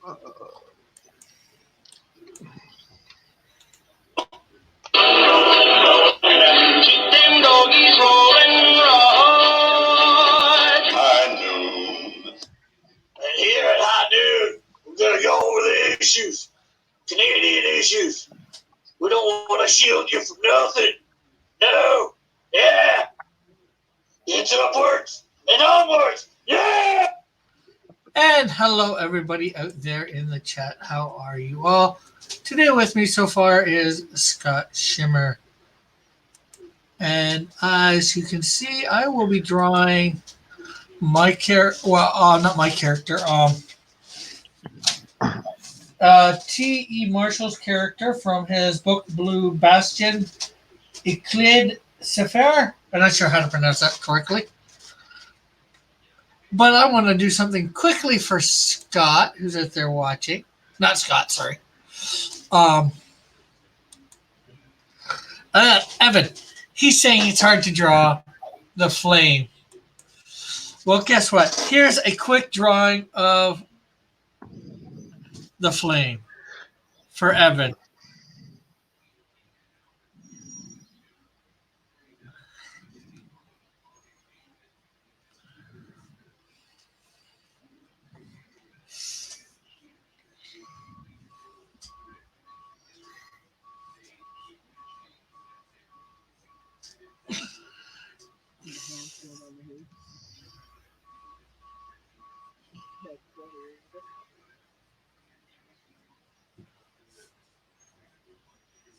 Keep them doggies rolling right. High noon. And here at High Noon, we're going to go over the issues. Canadian issues. We don't want to shield you from nothing. No. Yeah. It's upwards and onwards. Yeah. And hello, everybody out there in the chat. How are you all? Today with me so far is Scott Shimmer. And as you can see, I will be drawing my character. Well, not my character. T.E. Marshall's character from his book Blue Bastion, Euclid Syfer. I'm not sure how to pronounce that correctly. But I want to do something quickly for Scott, who's out there watching. Not Scott, sorry. Evan. He's saying it's hard to draw the flame. Well, guess what? Here's a quick drawing of the flame for Evan.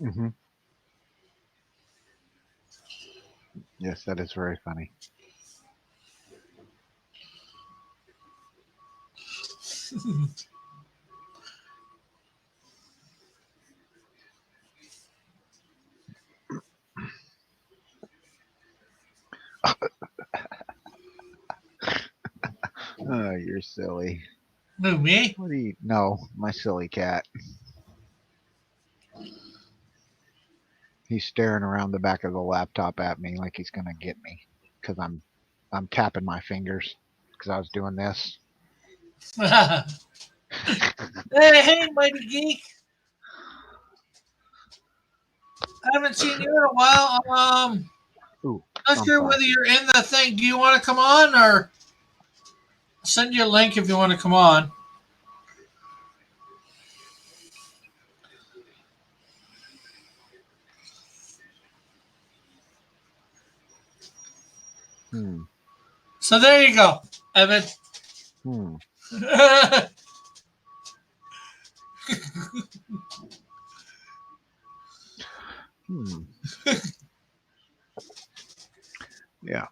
Mm-hmm. Yes, that is very funny. Oh, you're silly. Who, me? What do you? No, my silly cat. He's staring around the back of the laptop at me like he's gonna get me because I'm tapping my fingers because I was doing this. Hey, Mighty Geek. I haven't seen you in a while. Ooh, Not sure whether you're in the thing. Do you want to come on, or I'll send you a link if you want to come on? So there you go, Evan. Yeah.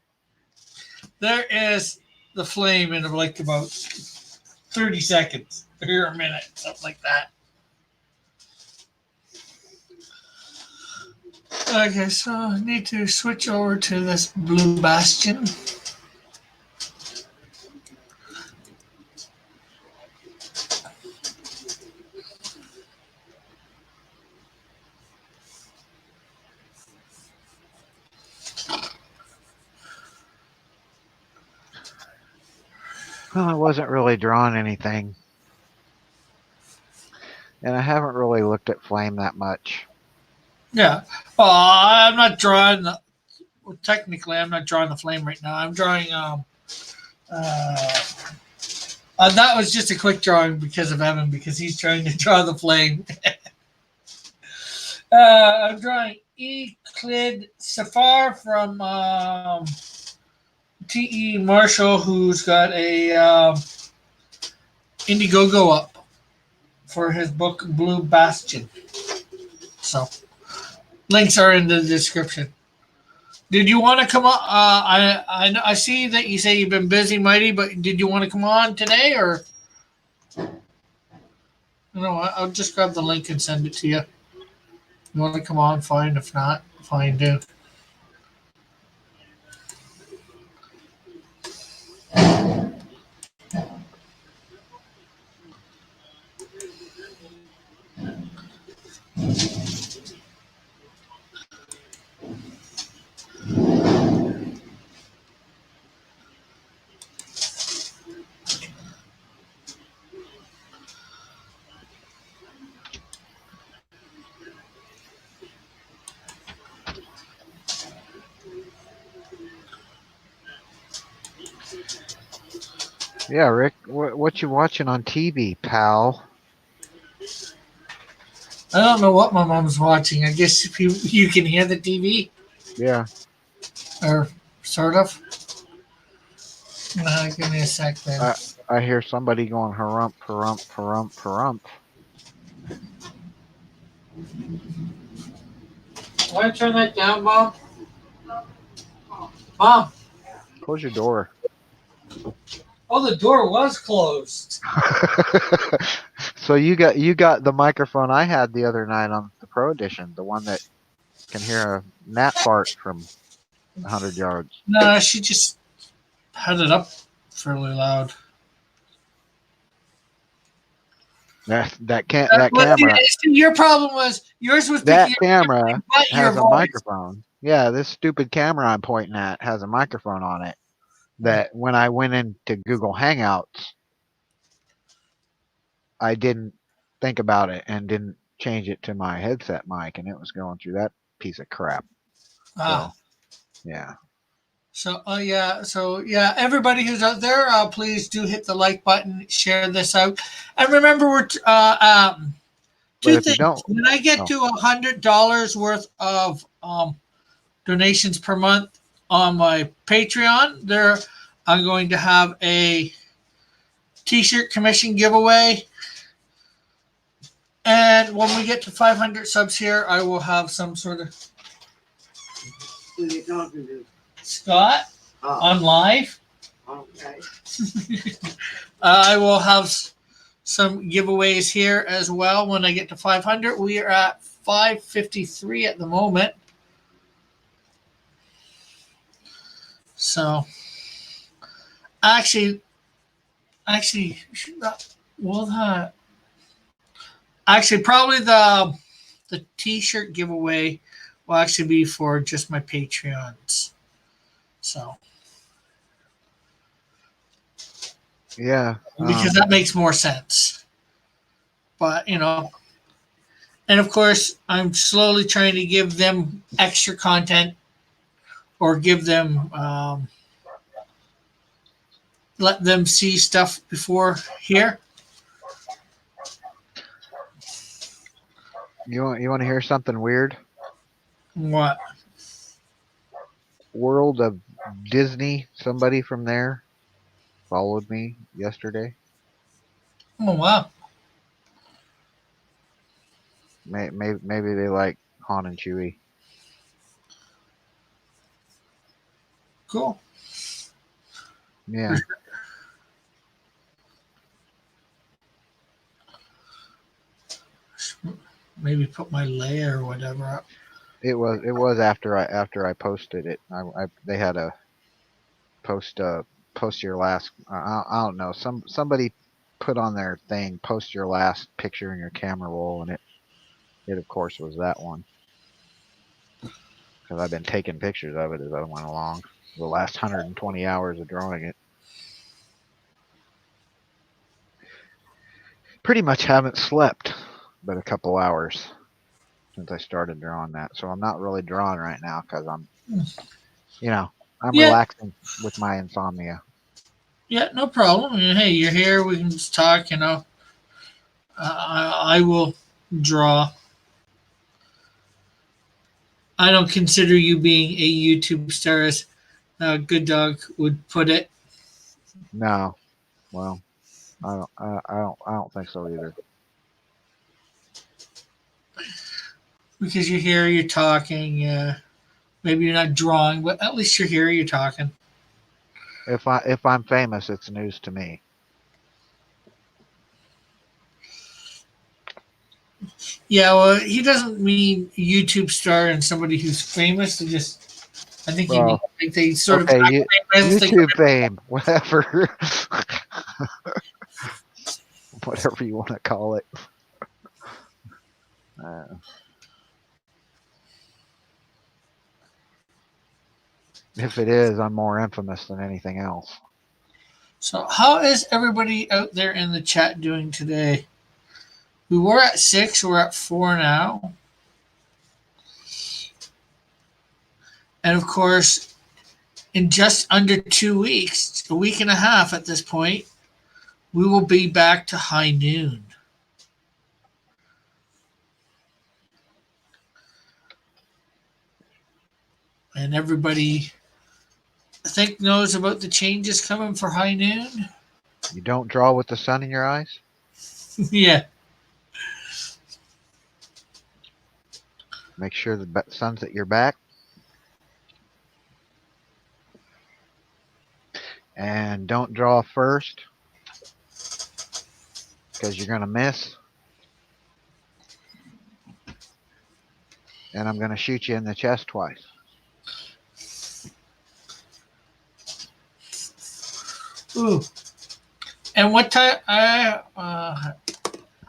There is the flame in like about 30 seconds or a minute, something like that. Okay, so I need to switch over to this Blue Bastion. Well, I wasn't really drawing anything. And I haven't really looked at flame that much. Yeah. Well, I'm not drawing technically I'm not drawing the flame right now. I'm drawing that was just a quick drawing because of Evan, because he's trying to draw the flame. I'm drawing Euclid Syfer from T.E. Marshall, who's got a Indiegogo up for his book Blue Bastion. So links are in the description. Did you want to come on? I see that you say you've been busy, Mighty, but did you want to come on today, or? No, I'll just grab the link and send it to you. You want to come on, fine. If not, fine, do. Yeah, Rick, what you watching on TV, pal? I don't know what my mom's watching. I guess if you can hear the TV, Yeah. or sort of. Give me a sec then. I hear somebody going harump, harump, harump, harump. Why turn that down, Mom? Mom. Close your door. Oh, the door was closed. So you got the microphone I had the other night on the Pro Edition, the one that can hear a gnat fart from 100 yards. No, she just had it up fairly loud. That camera Your problem was yours was that picking camera up your has a voice. microphone. Yeah, this stupid camera I'm pointing at has a microphone on it. That when I went into Google Hangouts, I didn't think about it and didn't change it to my headset mic, and it was going through that piece of crap. Ah. So, yeah. So everybody who's out there, please do hit the like button, share this out, and remember we're But two if you things. don't, When I get to $100 worth of donations per month on my Patreon, there I'm going to have a T-shirt commission giveaway, and when we get to 500 subs here, I will have some sort of Who you talking to? Scott on live. Okay. I will have some giveaways here as well when I get to 500. We are at 553 at the moment. So, actually, well, actually, probably the T-shirt giveaway will actually be for just my Patreons. So, yeah, because that makes more sense. But and of course, I'm slowly trying to give them extra content or give them let them see stuff before here. you want to hear something weird? What? World of Disney. Somebody from there followed me yesterday. Oh wow! Maybe they like Han and Chewie. Cool. Yeah. Maybe put my layer or whatever up. It was after I posted it. They had a post your last. I don't know. Somebody put on their thing, post your last picture in your camera roll, and it of course was that one, because I've been taking pictures of it as I went along the last 120 hours of drawing it. Pretty much haven't slept but a couple hours since I started drawing that, so I'm not really drawing right now because I'm Yeah. relaxing with my insomnia. Yeah, no problem. Hey, you're here. We can just talk. I will draw. I don't consider you being a YouTube star, as Good Dog would put it, No, well, I don't think so either. because you're here. You're talking. Maybe you're not drawing, but at least you're here. You're talking. If I'm famous, it's news to me. Yeah, well, he doesn't mean YouTube star and somebody who's famous. I think he means Well, like they sort of okay, famous. YouTube fame, whatever, whatever you want to call it. If it is, I'm more infamous than anything else. So, how is everybody out there in the chat doing today? We were at 6. We're at 4 now. And of course, in just under 2 weeks, a week and a half at this point, we will be back to high noon. And everybody, I think, knows about the changes coming for high noon. You don't draw with the sun in your eyes? Yeah. Make sure the sun's at your back. And don't draw first, because you're going to miss. And I'm going to shoot you in the chest twice. Ooh. And what time?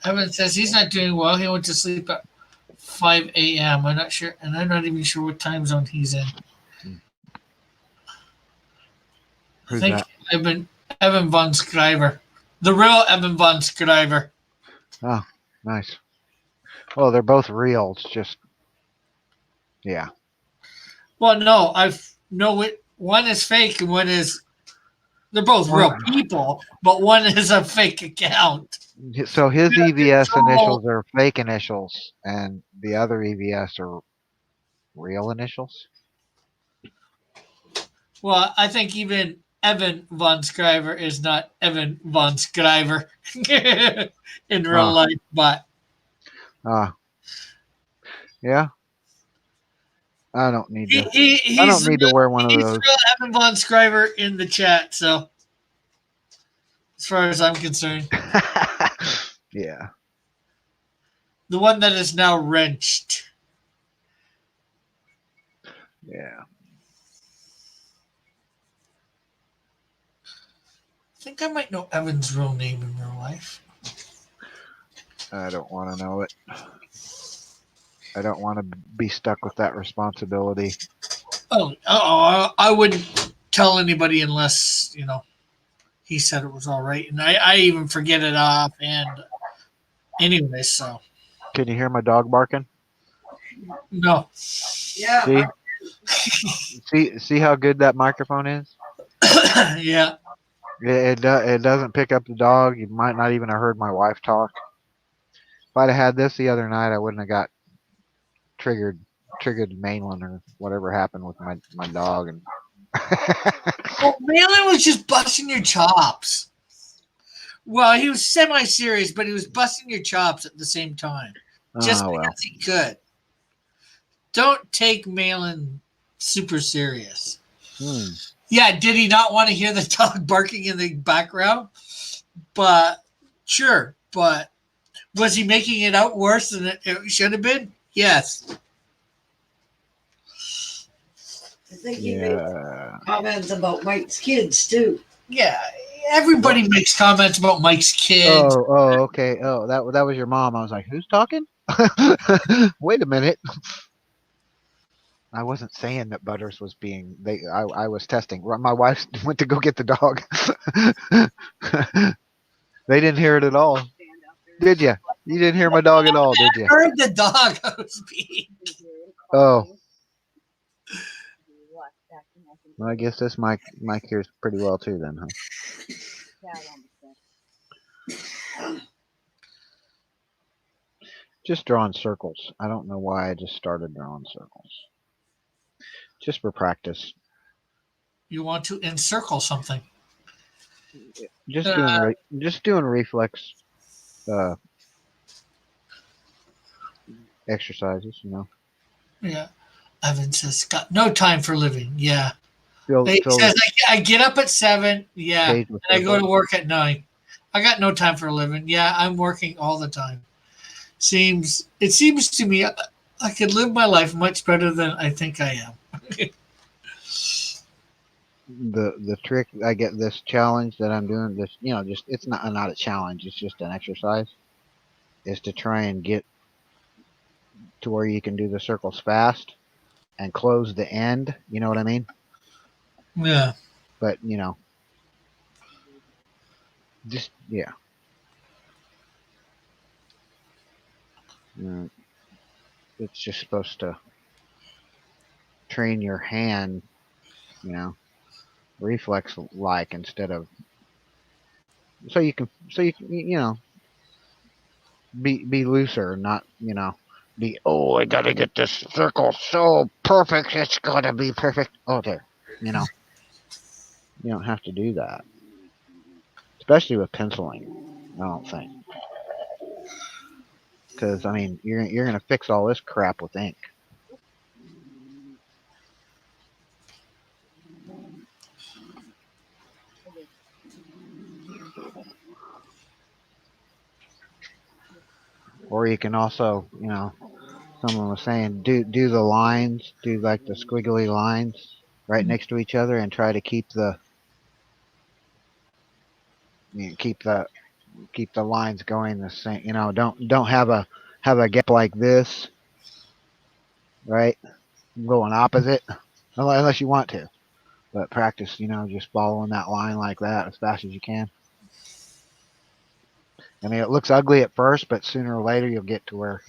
Evan says he's not doing well. He went to sleep at 5 a.m. I'm not sure, and I'm not even sure what time zone he's in. Who's I think that? Evan von Scriver, the real Evan von Scriver. Oh, nice. Well, they're both real. It's just, yeah. Well, no, one is fake and one is. They're both real people, but one is a fake account. So his EVS initials are fake initials, and the other EVS are real initials? Well, I think even Evan von Scriver is not Evan von Scriver in real life, but yeah. I don't need to. He's I don't need to wear one of those. He's Evan von Scriver in the chat, so as far as I'm concerned, Yeah. the one that is now wrenched. Yeah. I think I might know Evan's real name in real life. I don't want to know it. I don't want to be stuck with that responsibility. I wouldn't tell anybody unless, he said it was all right. And I even forget it off. And anyway, so. Can you hear my dog barking? No. Yeah. See how good that microphone is? Yeah. It doesn't pick up the dog. You might not even have heard my wife talk. If I'd have had this the other night, I wouldn't have got triggered mainland or whatever happened with my dog. And well, Malin was just busting your chops. Well, he was semi-serious, but he was busting your chops at the same time. Just because he could. Don't take Malin super serious. Yeah, did he not want to hear the dog barking in the background? But sure, but was he making it out worse than it should have been? Yes. I think he made comments about Mike's kids too. Yeah, everybody makes comments about Mike's kids. Oh, okay. Oh, that was your mom. I was like, who's talking? Wait a minute. I wasn't saying that Butters was being. I was testing. My wife went to go get the dog. They didn't hear it at all. Did you? You didn't hear my dog at all, did you? I heard the dog speak. Oh. Well, I guess this mic hears pretty well too, then, huh? Just drawing circles. I don't know why I just started drawing circles. Just for practice. You want to encircle something. Just doing reflex exercises, Yeah. Evan says, got no time for living. Yeah. He says, I get up at 7. Yeah. And I go to work at 9. I got no time for a living. Yeah, I'm working all the time. It seems to me I could live my life much better than I think I am. The trick, I get this challenge that I'm doing, this, just it's not a challenge, it's just an exercise, is to try and get to where you can do the circles fast and close the end, you know what I mean? Yeah. But, just, yeah. It's just supposed to train your hand, reflex like instead of so you can be looser, not be I gotta get this circle so perfect it's gotta be perfect. Oh there, you know you don't have to do that, especially with penciling. I don't think because I mean you're gonna fix all this crap with ink. Or you can also someone was saying do the lines, do like the squiggly lines right next to each other, and try to keep the lines going the same. Don't have a gap like this, right? Going opposite, unless you want to. But practice, just following that line like that as fast as you can. I mean, it looks ugly at first, but sooner or later you'll get to where,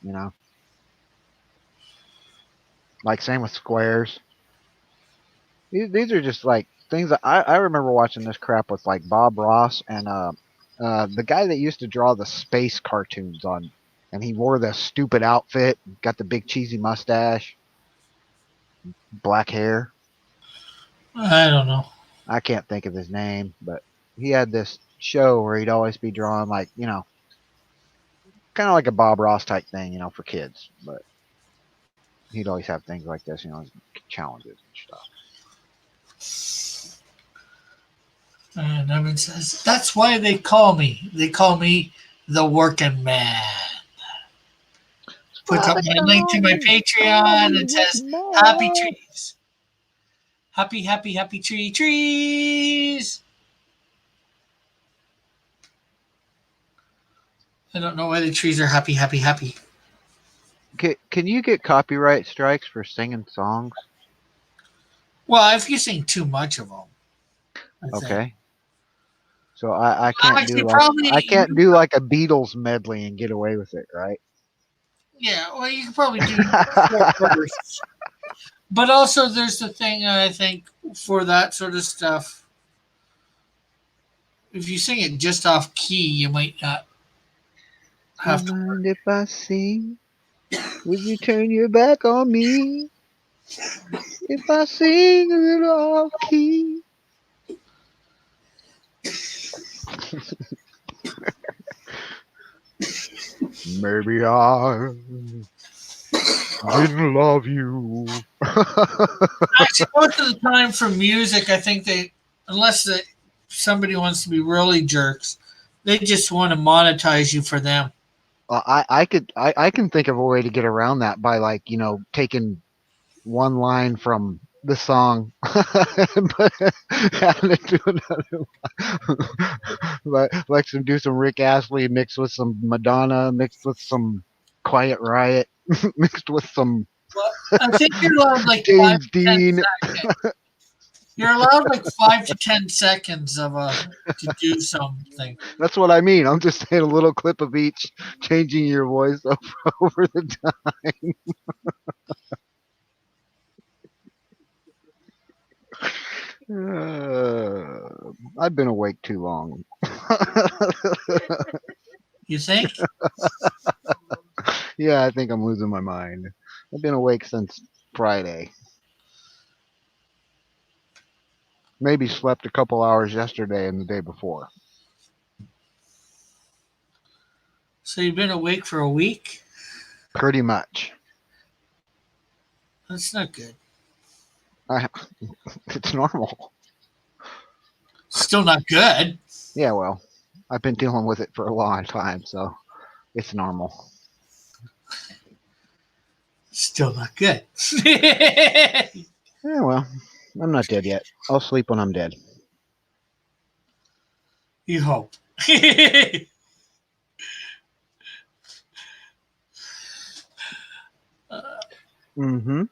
you know, like same with squares. These are just like things that I remember watching this crap with like Bob Ross and the guy that used to draw the space cartoons on, and he wore the stupid outfit, got the big cheesy mustache, black hair. I don't know. I can't think of his name, but he had this show where he'd always be drawing like kind of like a Bob Ross type thing, for kids. But he'd always have things like this, challenges and stuff. And Evan says, that's why they call me. They call me the working man. Puts up my link to my Patreon and says, happy trees. Happy, happy, happy trees. I don't know why the trees are happy, happy, happy. Can you get copyright strikes for singing songs? Well, if you sing too much of them. Okay. So I can't I can't do like a Beatles medley and get away with it, right? Yeah, well, you can probably do 4 verses. But also, there's the thing, I think, for that sort of stuff. If you sing it just off key, you might not have to. Mind if I sing? Would you turn your back on me? If I sing a little off key? Maybe I didn't love you. Actually, most of the time for music, I think unless somebody wants to be really jerks, they just want to monetize you for them. I can think of a way to get around that by taking one line from the song but having it do another like do some Rick Astley mixed with some Madonna mixed with some Quiet Riot mixed with some Well, I think you're allowed like 5 James to 10 Dean. seconds. You're allowed like 5 to 10 seconds to do something. That's what I mean. I'm just saying a little clip of each, changing your voice over the time. I've been awake too long. You think? Yeah, I think I'm losing my mind. I've been awake since Friday. Maybe slept a couple hours yesterday and the day before. So you've been awake for a week? Pretty much. That's not good. It's normal. Still not good. Yeah, well, I've been dealing with it for a long time, so it's normal. Still not good. Yeah, well, I'm not dead yet. I'll sleep when I'm dead. You hope. Mm-hmm.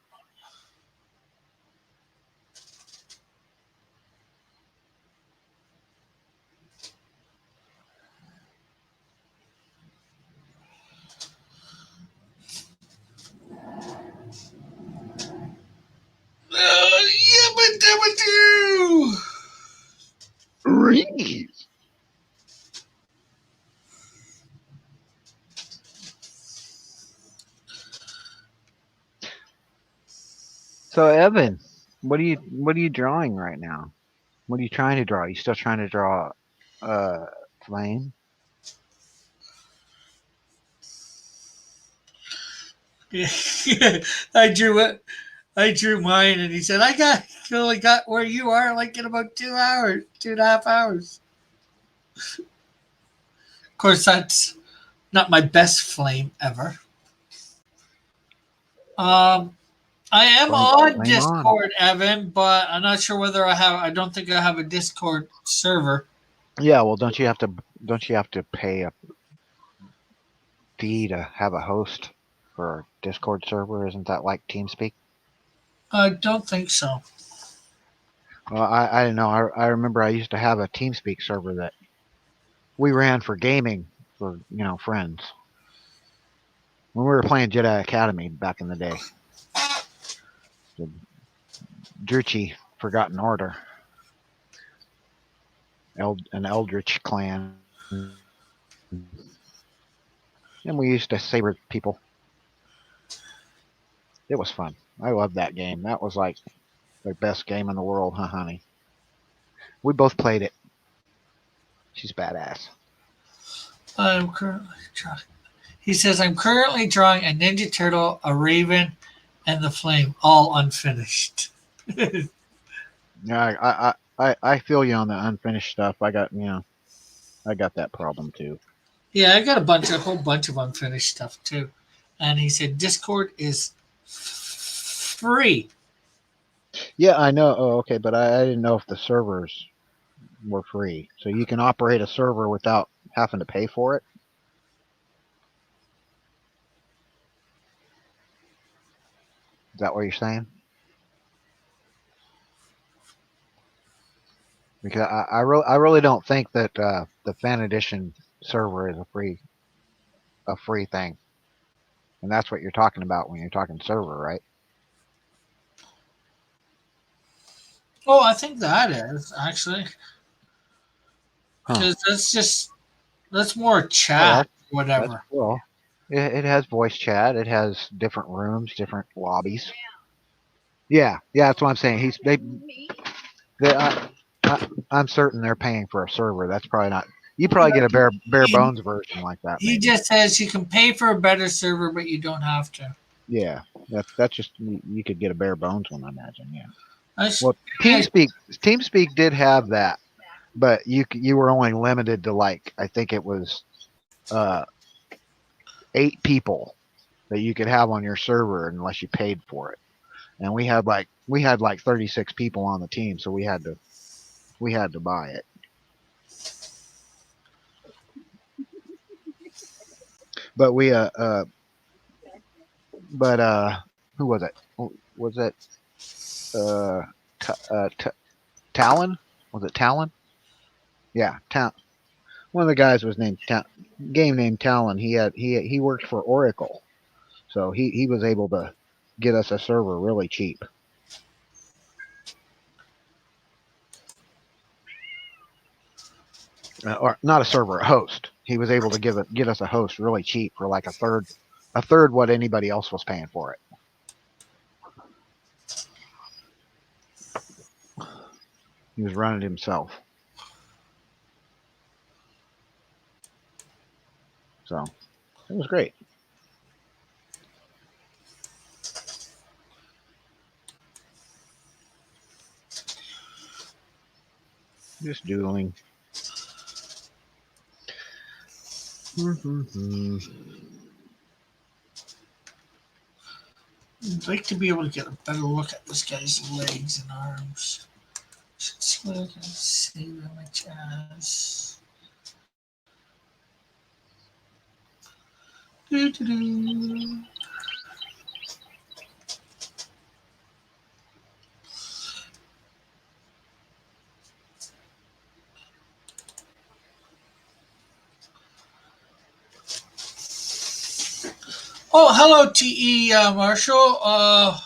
Yeah, but freeze. So Evan, what are you drawing right now? What are you trying to draw? Are you still trying to draw flame? Yeah, I drew it. I drew mine, and he said, only got where you are like in about 2 hours, 2.5 hours." Of course, that's not my best flame ever. Um, I am on Flame on. Discord, Evan, but I'm not sure whether I have. I don't think I have a Discord server. Yeah, well, don't you have to pay a fee to have a host for a Discord server? Isn't that like TeamSpeak? I don't think so. Well, I don't know. I remember I used to have a TeamSpeak server that we ran for gaming for friends when we were playing Jedi Academy back in the day. The Druchi Forgotten Order, an Eldritch clan, and we used to saber people. It was fun. I loved that game. That was like the best game in the world, huh, honey? We both played it. She's badass. I'm currently drawing. He says, "I'm currently drawing a Ninja Turtle, a Raven, and the Flame, all unfinished." Yeah, I feel you on the unfinished stuff. I got that problem too. Yeah, I got a whole bunch of unfinished stuff too. And he said Discord is free. Yeah, I know. Oh, okay, but I didn't know if the servers were free, so you can operate a server without having to pay for it. Is that what you're saying? Because I really don't think that the fan edition server is a free thing, and that's what you're talking about when you're talking server, right? Oh, I think that is actually Huh. because that's more Oh, chat, that's whatever. cool. It has voice chat. It has different rooms, different lobbies. Yeah, yeah, that's what I'm saying. They I'm certain they're paying for a server. That's probably not. You probably get a bare He, bones version like that, he maybe. just says you can pay for a better server, but you don't have to. Yeah, that's just you could get a bare bones one, I imagine. Yeah. I sh- Well, I- TeamSpeak did have that, but you were only limited to like I think it was uh 8 people that you could have on your server unless you paid for it. And we had like 36 people on the team, so we had to buy it. But we but who was it? Was it uh, Talon? Was it Talon? Yeah, one of the guys was named game named Talon. He worked for Oracle, so he was able to get us a server really cheap. Or not a server, a host. He was able to get us a host really cheap for like a third what anybody else was paying for it. He was running it himself, so it was great. Just doodling. I'd like to be able to get a better look at this guy's legs and arms. Should see what I can see on my chest. Doo-doo-doo. Oh, hello, T.E. Marshall. Uh,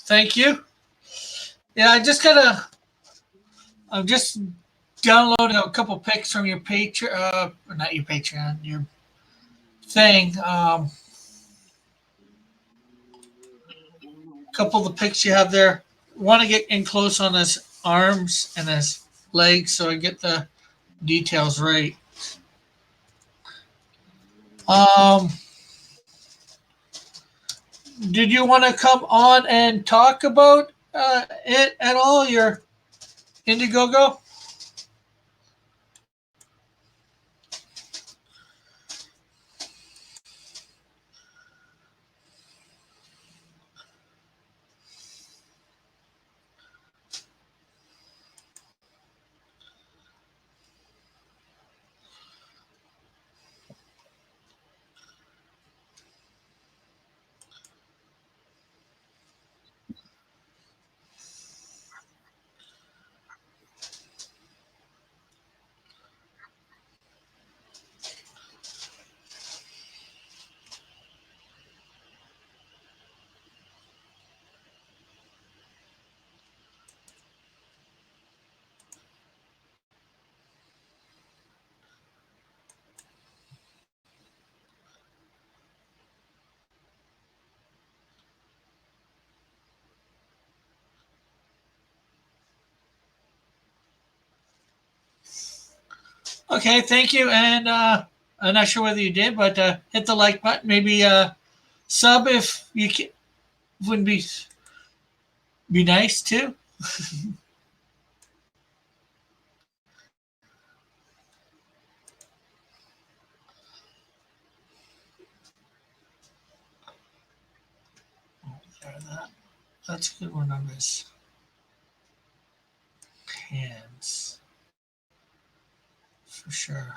Thank you. Yeah, I'm just downloading a couple pics from your Patreon, not your Patreon, your thing. Couple of the pics you have there. Want to get in close on his arms and his legs so I get the details right. Um, did you want to come on and talk about it at all? Your Indiegogo? Okay, thank you. And I'm not sure whether you did, but hit the like button. Maybe sub if you can. Wouldn't be nice too. That's a good one on his hands for sure.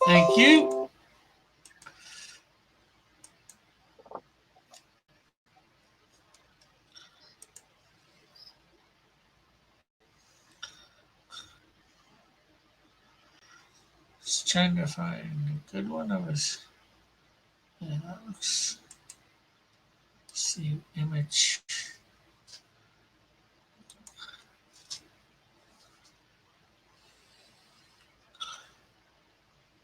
Thank you. Just trying to find a good one of his. Yeah, that looks. See image.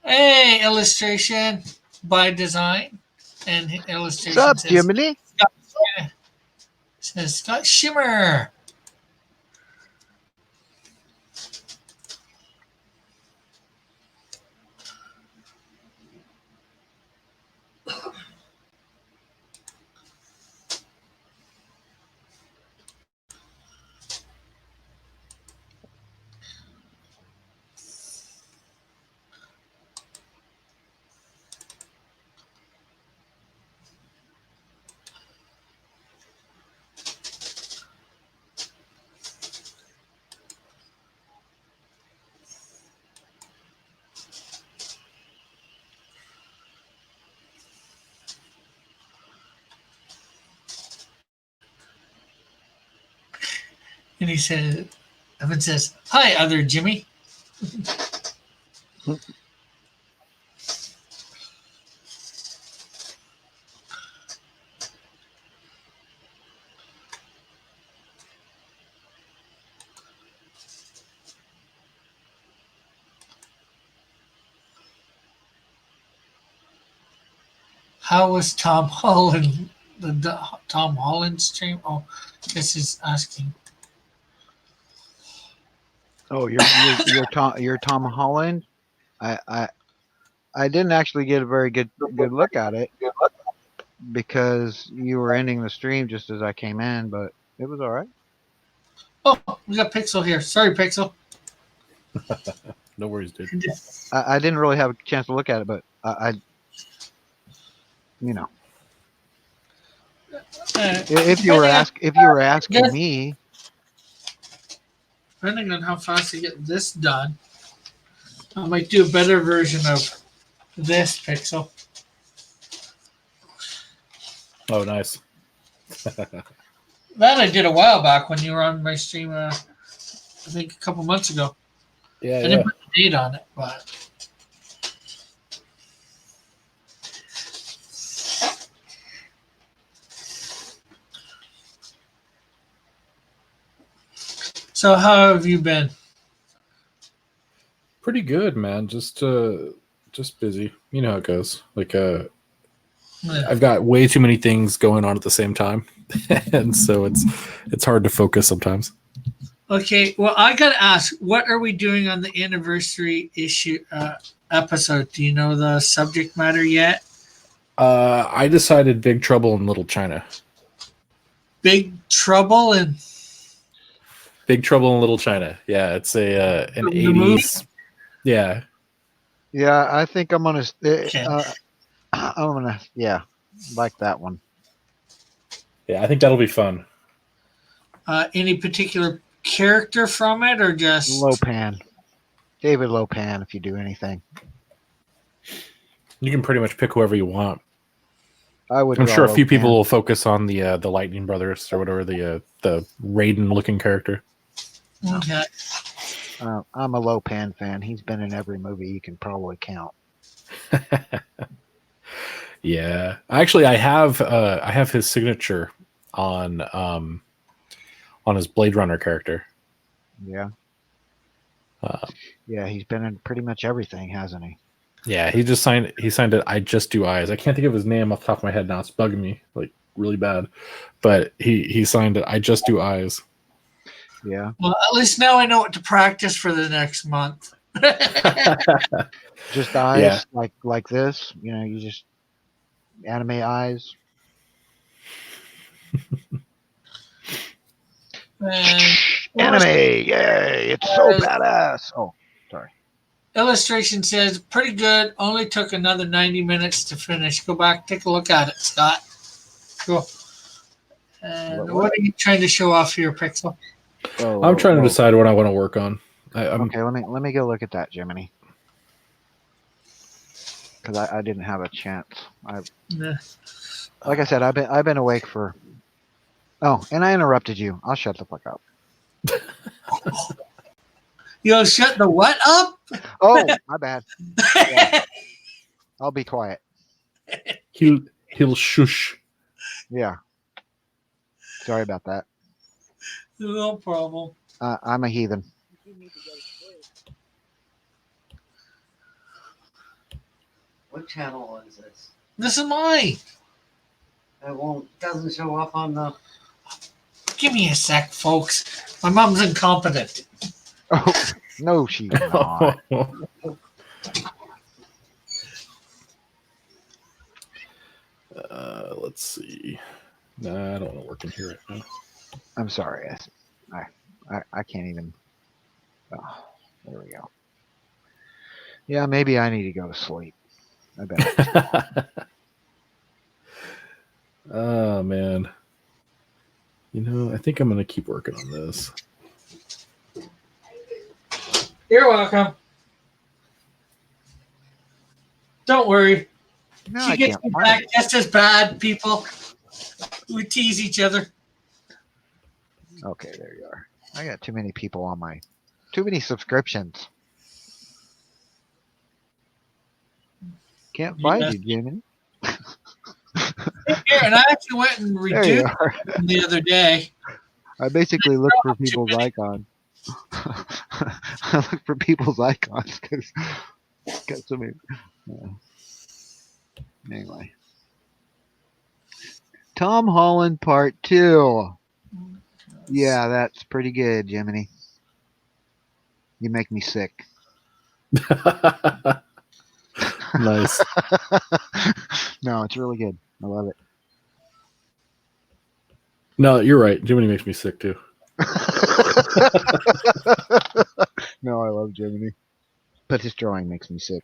Hey, illustration by design, and illustration What's up, says Jiminy? Scott Shimmer. And he said, Evan says, "Hi, other Jimmy." How was Tom Holland? The Tom Holland stream? Oh, this is asking. Oh, you're Tom Holland. I didn't actually get a very good look at it because you were ending the stream just as I came in, but it was all right. Oh, we got Pixel here. Sorry, Pixel. No worries, dude. I didn't really have a chance to look at it, but you know, if you were asking me, depending on how fast you get this done, I might do a better version of this Pixel. Oh, nice. That I did a while back when you were on my stream. I think a couple months ago. Yeah, I yeah. date on it, but so how have you been? Pretty good, man. Just busy. You know how it goes. Like I've got way too many things going on at the same time, and so it's hard to focus sometimes. Okay, well, I gotta ask, what are we doing on the anniversary issue episode? Do you know the subject matter yet? I decided Big Trouble in Little China. Big Trouble in Big Trouble in Little China. Yeah, it's an The movie? 80s. Yeah. Yeah, I think I'm gonna. Okay. I'm gonna. Yeah, like that one. Yeah, I think that'll be fun. Any particular character from it, or just Lopan, David Lopan. If you do anything, You can pretty much pick whoever you want. I would. I'm draw sure a few Lopan. people will focus on the Lightning Brothers or whatever, the Raiden looking character. Okay. I'm a Lopan fan. He's been in every movie you can probably count. Yeah, actually, I have his signature on his Blade Runner character. Yeah. Uh, Yeah, he's been in pretty much everything, hasn't he? Yeah, he signed it. I Just Do Eyes. I can't think of his name off the top of my head now. It's bugging me like really bad. But he signed it. I Just Do Eyes. Yeah. Well, at least now I know what to practice for the next month. Just eyes, Yeah. like this. You know, you just anime eyes. And Anime, yay! It's so badass. Oh, illustration says pretty good. Only took another 90 minutes to finish. Go back, take a look at it, Scott. Cool. And what are you trying to show off here, Pixel? I'm trying to decide what I want to work on. Okay, let me go look at that, Jiminy. Because I didn't have a chance. Yeah. Like I said, I've been awake for. Oh, and I interrupted you. I'll shut the fuck up. Yo, shut the what up? Oh, my bad. Yeah. I'll be quiet. He'll shush. Yeah. Sorry about that. No problem. I'm a heathen. What channel is this? This is mine. It doesn't show up on the. Give me a sec, folks. My mom's incompetent. Oh, no, she's not. Let's see. Nah, I don't want to work in here right now. I'm sorry. I can't even. Oh, there we go. Yeah, maybe I need to go to sleep. I bet. Oh man. You know, I think I'm gonna keep working on this. You're welcome. Don't worry. No, She I gets can't me find back it. just as bad, people. We tease each other. Okay, there you are. I got too many people on my. Too many subscriptions. Can't find Yeah. you, Jimmy. Here, and I actually went and There you reduced are. them the other day. I basically look for people's icons. I look for people's icons because got so many. Anyway, Tom Holland Part 2. Yeah, that's pretty good, Jiminy. You make me sick. Nice. No, it's really good. I love it. No, you're right. Jiminy makes me sick too. No, I love Jiminy. But his drawing makes me sick.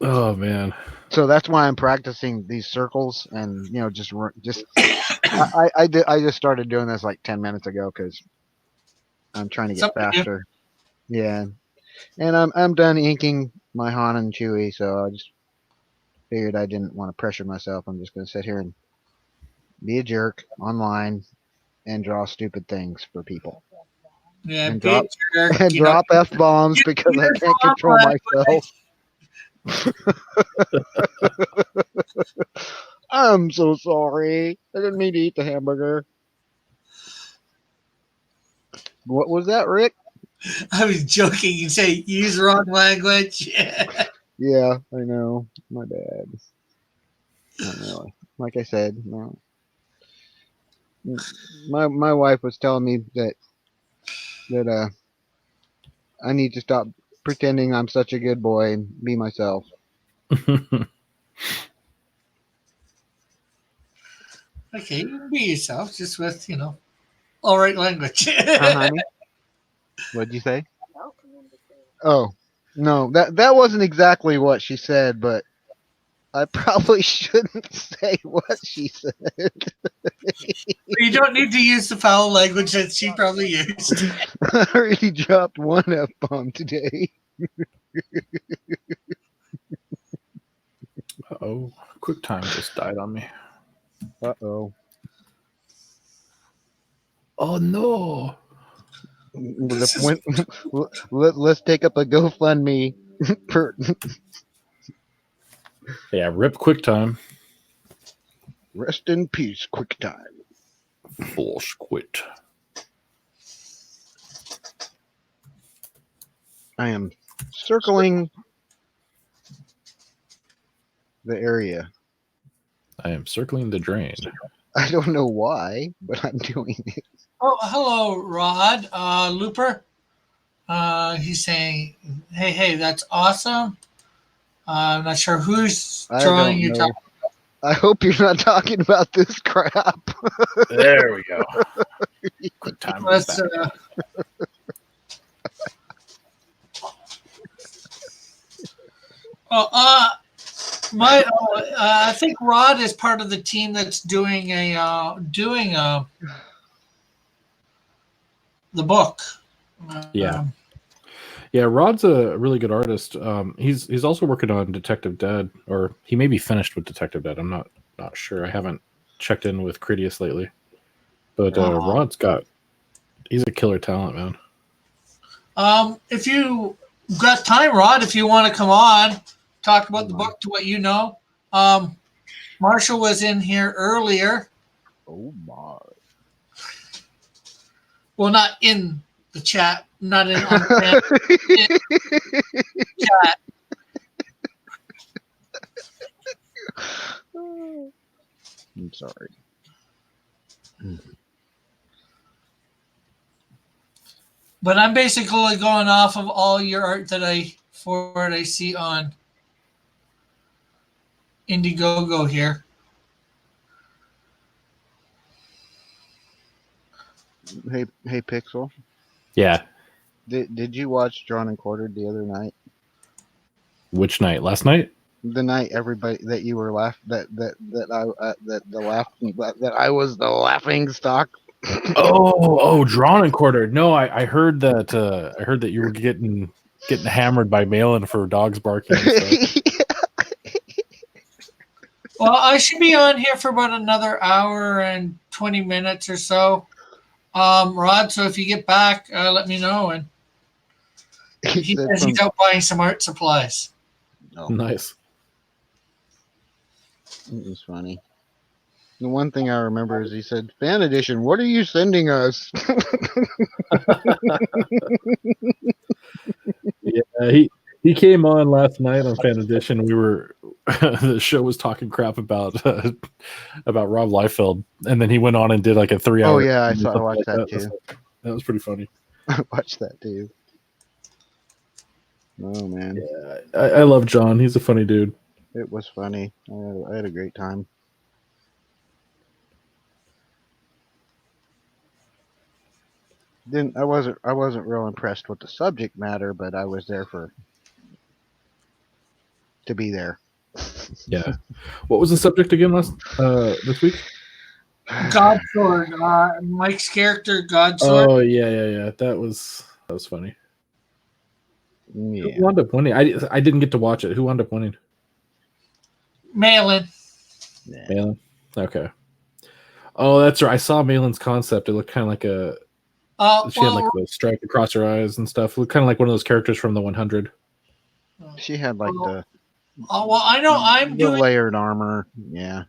Oh man. So that's why I'm practicing these circles, and just I just started doing this like 10 minutes ago because I'm trying to get Something new. faster. Yeah, and I'm done inking my Han and Chewie, so I just figured I didn't want to pressure myself. I'm just gonna sit here and be a jerk online and draw stupid things for people. Yeah, and big jerk. and You know, drop f bombs you- because I you're can't wrong, control but- myself. I'm so sorry. I didn't mean to eat the hamburger. What was that, Rick? I was joking. You say use wrong language. Yeah, I know. My bad. Not really. Like I said, no. My wife was telling me that I need to stop pretending I'm such a good boy and be myself. Okay, you can be yourself, just with all right language. Honey? What'd you say? Oh, no, that wasn't exactly what she said, but I probably shouldn't say what she said. You don't need to use the foul language that she probably used. I already dropped one F bomb today. Oh, QuickTime just died on me. Uh-oh. Oh no. Let's take up a GoFundMe for Yeah, rip QuickTime. rest in peace, QuickTime. Bullshit. I am circling the area. I am circling the drain. I don't know why, but I'm doing it. Oh, hello, Rod. Looper. He's saying, hey, that's awesome. I'm not sure who's I drawing don't your know. top. I hope you're not talking about this crap. There we go. QuickTime is Let's, back. I think Rod is part of the team that's doing the book. Yeah. Yeah, Rod's a really good artist. He's also working on Detective Dead, or he may be finished with Detective Dead. I'm not sure. I haven't checked in with Critias lately, but he's a killer talent, man. If you got time, Rod, if you want to come on, talk about the book to what you know. Marshall was in here earlier. Oh my. Well, not in the chat, not in on the chat. I'm sorry. But I'm basically going off of all your art that I see on Indiegogo here. Hey, Pixel. Yeah. Did you watch Drawn and Quartered the other night? Which night? Last night? The night everybody that you were that I was the laughing stock. Drawn and Quartered. No, I heard that. I heard that you were getting hammered by Malin for dogs barking. And stuff. Well, I should be on here for about another hour and 20 minutes or so. Rod, so if you get back, let me know. And he says he's out buying some art supplies. Oh, nice. It was funny. The one thing I remember is he said, "Fan edition, what are you sending us?" Yeah, he came on last night on Fan Edition. We were the show was talking crap about Rob Liefeld, and then he went on and did like a 3-hour. Oh yeah, I watched that too. That was pretty funny. I watched that too. Oh man, yeah, I love John. He's a funny dude. It was funny. I had a great time. I wasn't real impressed with the subject matter, but I was there to be there. Yeah. What was the subject again this week? Godsword. Mike's character, Godsword. Oh yeah. That was funny. Yeah. Who wound up winning? I didn't get to watch it. Who wound up winning? Malin. Yeah. Malin. Okay. Oh, that's right. I saw Malin's concept. It looked kind of like She had like the stripe across her eyes and stuff. Kind of like one of those characters from the 100. She had like the I know I'm the doing layered armor. Yeah.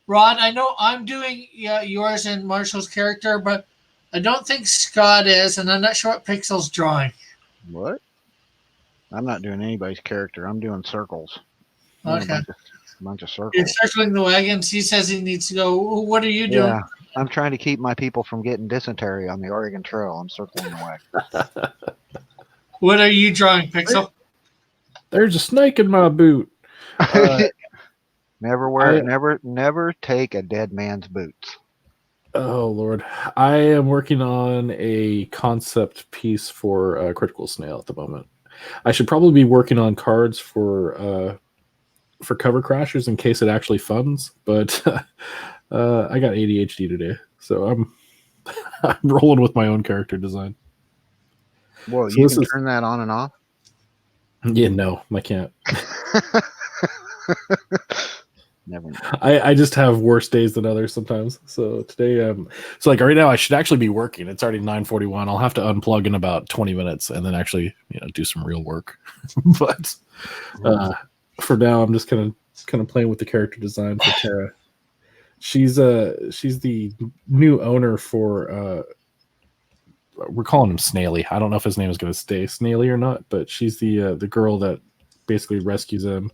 Rod. I know I'm doing yours and Marshall's character, but I don't think Scott is, and I'm not sure what Pixel's drawing. What? I'm not doing anybody's character. I'm doing circles. Okay. A bunch of circles. You're circling the wagons. He says he needs to go. What are you doing? Yeah. I'm trying to keep my people from getting dysentery on the Oregon Trail. I'm circling the wagon. What are you drawing, Pixel? There's a snake in my boot. Never take a dead man's boots. Oh Lord, I am working on a concept piece for Critical Snail at the moment. I should probably be working on cards for cover crashers in case it actually funds, but I got ADHD today, so I'm rolling with my own character design. Well, so you can turn that on and off? Yeah, no, I can't. Never mind. I just have worse days than others sometimes. So today, so like right now, I should actually be working. It's already 9:41. I'll have to unplug in about 20 minutes and then actually, do some real work. But for now, I'm just kind of playing with the character design for Tara. She's the new owner for we're calling him Snaily. I don't know if his name is going to stay Snaily or not, but she's the girl that basically rescues him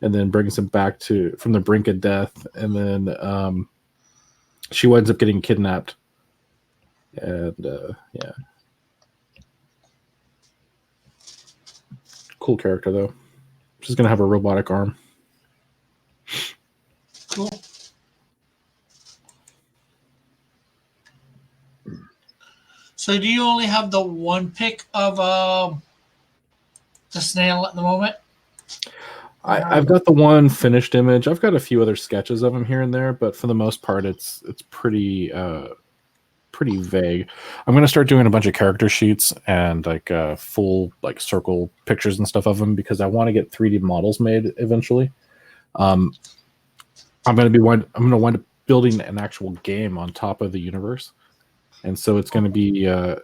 and then brings him back from the brink of death, and then she winds up getting kidnapped. And yeah, cool character though. She's gonna have a robotic arm. Cool. So do you only have the one pick of the snail at the moment? I've got the one finished image. I've got a few other sketches of him here and there, but for the most part, it's pretty vague. I'm gonna start doing a bunch of character sheets and like full like circle pictures and stuff of him because I want to get 3D models made eventually. I'm gonna wind up building an actual game on top of the universe, and so it's gonna be a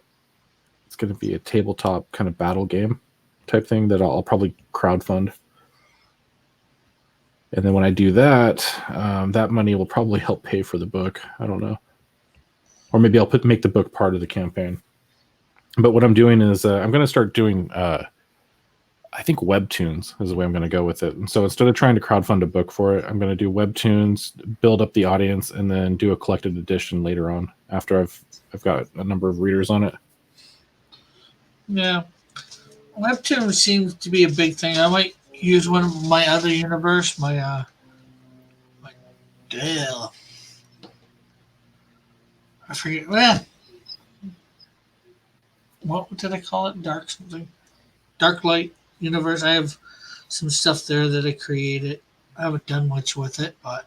tabletop kind of battle game type thing that I'll probably crowdfund. And then when I do that, that money will probably help pay for the book. I don't know. Or maybe I'll make the book part of the campaign. But what I'm doing is I'm going to start doing, I think webtoons is the way I'm going to go with it. And so instead of trying to crowdfund a book for it, I'm going to do webtoons, build up the audience, and then do a collected edition later on after I've got a number of readers on it. Yeah. Webtoon seems to be a big thing. I might use one of my other universe, my Dale. I forget. Well, what did I call it? Dark something. Dark Light universe. I have some stuff there that I created. I haven't done much with it, but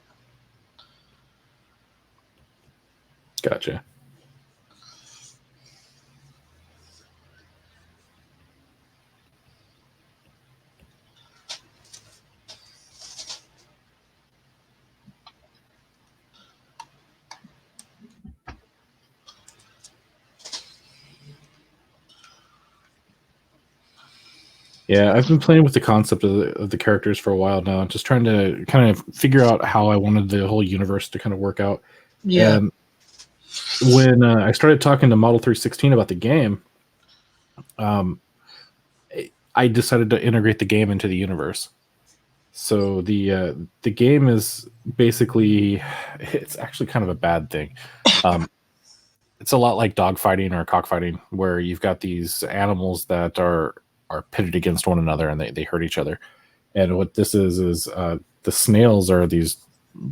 Gotcha. Yeah, I've been playing with the concept of the characters for a while now, just trying to kind of figure out how I wanted the whole universe to kind of work out. yeah. And when I started talking to Model 316 about the game, I decided to integrate the game into the universe. So the game is basically, it's actually kind of a bad thing. It's a lot like dogfighting or cockfighting, where you've got these animals that are pitted against one another and they hurt each other. And what this is the snails are these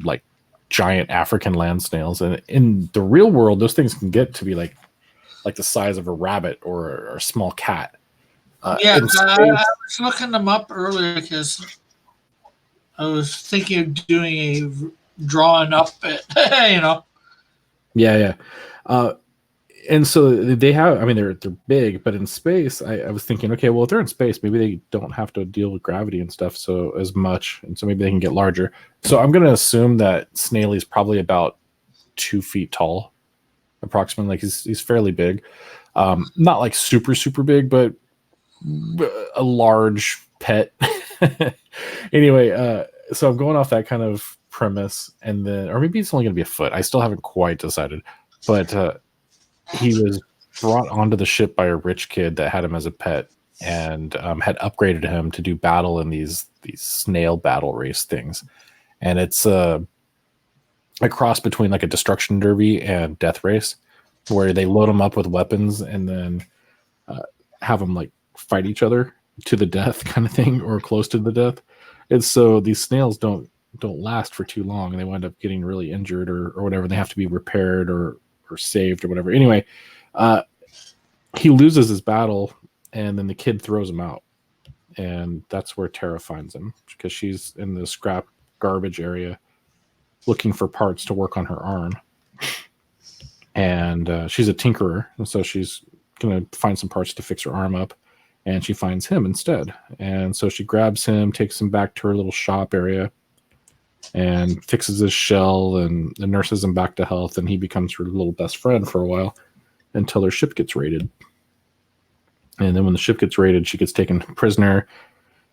like giant African land snails, and in the real world those things can get to be like the size of a rabbit or a small cat. I was looking them up earlier because I was thinking of doing a drawing up it, Yeah. And so they have, I mean, they're big, but in space, I was thinking, okay, well, if they're in space, maybe they don't have to deal with gravity and stuff so as much, and so maybe they can get larger. So I'm going to assume that Snaily is probably about 2 feet tall, approximately. Like he's fairly big, not like super super big, but a large pet. Anyway, so I'm going off that kind of premise, and then, or maybe it's only going to be a foot. I still haven't quite decided, but he was brought onto the ship by a rich kid that had him as a pet, and had upgraded him to do battle in these snail battle race things, and it's a cross between like a destruction derby and death race, where they load them up with weapons and then have them like fight each other to the death kind of thing, or close to the death. And so these snails don't last for too long, and they wind up getting really injured or whatever. They have to be repaired or saved or whatever. Anyway, he loses his battle, and then the kid throws him out, and that's where Tara finds him, because she's in the scrap garbage area looking for parts to work on her arm. And she's a tinkerer, and so she's gonna find some parts to fix her arm up, and she finds him instead. And so she grabs him, takes him back to her little shop area, and fixes his shell and nurses him back to health, and he becomes her little best friend for a while until her ship gets raided. And then when the ship gets raided, she gets taken prisoner.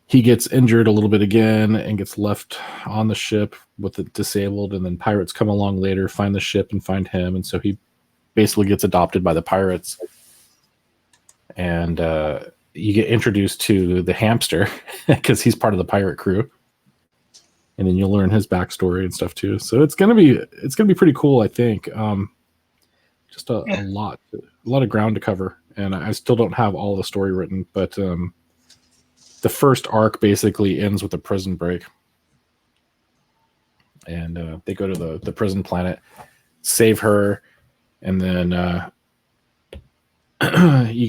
He gets injured a little bit again and gets left on the ship with it disabled, and then pirates come along later, find the ship and find him, and so he basically gets adopted by the pirates. And you get introduced to the hamster because he's part of the pirate crew, and then you'll learn his backstory and stuff too. So it's gonna be pretty cool, I think. Just a lot of ground to cover, and I still don't have all the story written, but the first arc basically ends with a prison break, and they go to the prison planet, save her, and then you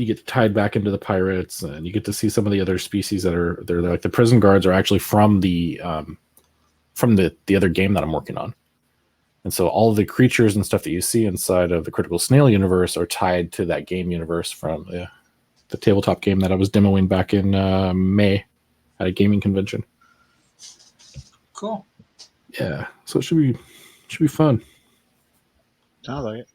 get tied back into the pirates, and you get to see some of the other species that are there. Like the prison guards are actually from the other game that I'm working on. And so all of the creatures and stuff that you see inside of the Critical Snail universe are tied to that game universe from the tabletop game that I was demoing back in May at a gaming convention. Cool. Yeah, so it should be fun. Sounds like it.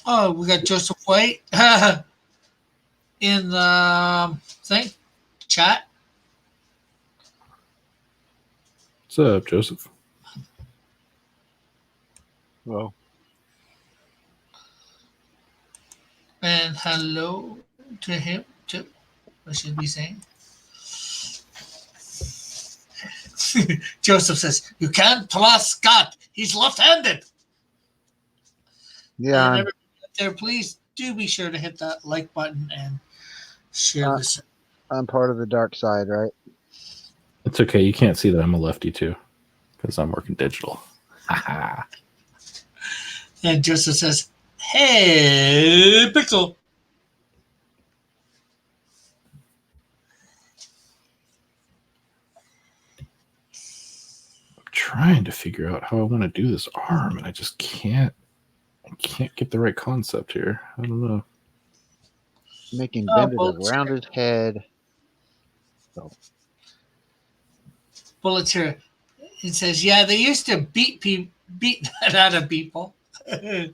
Oh, we got Joseph White in the thing chat. What's up, Joseph? Well, And hello to him too. I should be saying. Joseph says, "You can't trust Scott. He's left-handed." yeah, And everybody out there, please do be sure to hit that like button and share this. I'm part of the dark side, right? It's okay. You can't see that I'm a lefty too, because I'm working digital. And Joseph says, "Hey, Pickle." I'm trying to figure out how I want to do this arm, and I just can't. I can't get the right concept here. I don't know. Making benders bullets around his head. Bullets here. It says, "Yeah, they used to beat that out of people." And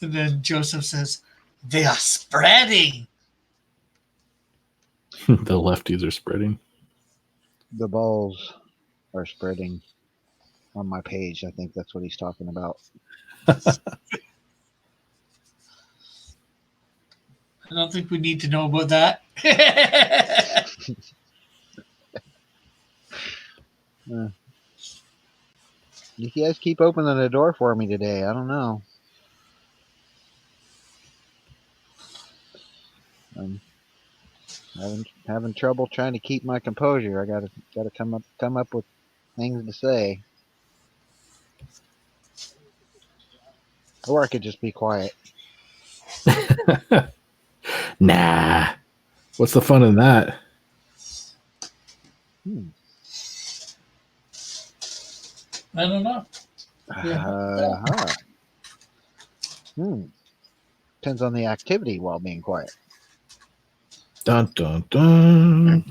then Joseph says, "They are spreading." The lefties are spreading. The balls are spreading on my page. I think that's what he's talking about. I don't think we need to know about that. You guys keep opening the door for me today. I don't know. I'm having trouble trying to keep my composure. I gotta come up with things to say, or I could just be quiet. Nah. What's the fun in that? I don't know. Yeah. Uh-huh. Depends on the activity while being quiet. Dun dun dun.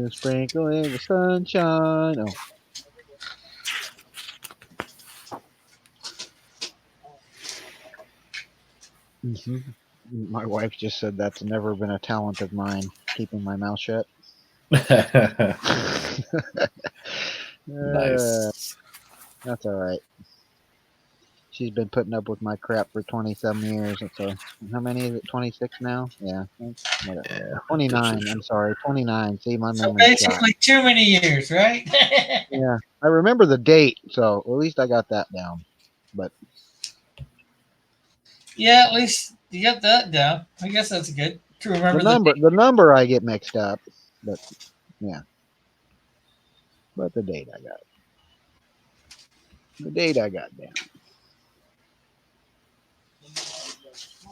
Sprinkle in the sunshine. Oh. My wife just said that's never been a talent of mine, keeping my mouth shut. Nice. That's all right. She's been putting up with my crap for 20-some years. So how many is it? 26 now? Yeah. Whatever. Yeah. 29. I'm sorry. 29. See, my So memory's shot. basically, too many years, right? Yeah. I remember the date, so at least I got that down. But Yeah, at least you got that down. I guess that's good to remember the date. the number I get mixed up. But yeah. But the date I got. The date I got down.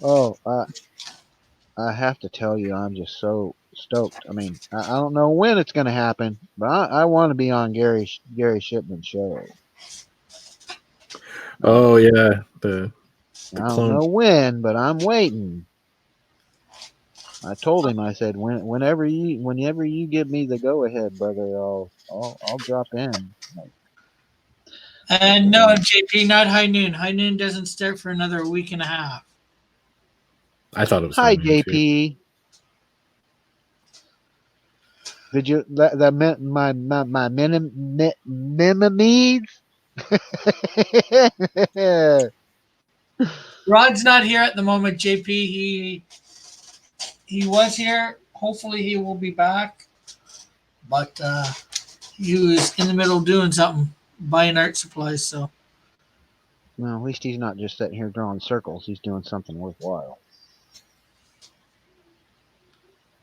Oh, I have to tell you, I'm just so stoked. I mean, I don't know when it's going to happen, but I want to be on Gary Shipman's show. Oh yeah, the I don't clone. know when, but I'm waiting. I told him, I said, whenever you give me the go ahead, brother, I'll drop in. And no, JP, not high noon. High noon doesn't start for another week and a half. I thought it was. Hi, high noon, too. JP. Did you that meant my needs? Rod's not here at the moment, JP. He was here. Hopefully he will be back. But he was in the middle of doing something, buying art supplies, so Well, at least he's not just sitting here drawing circles. He's doing something worthwhile.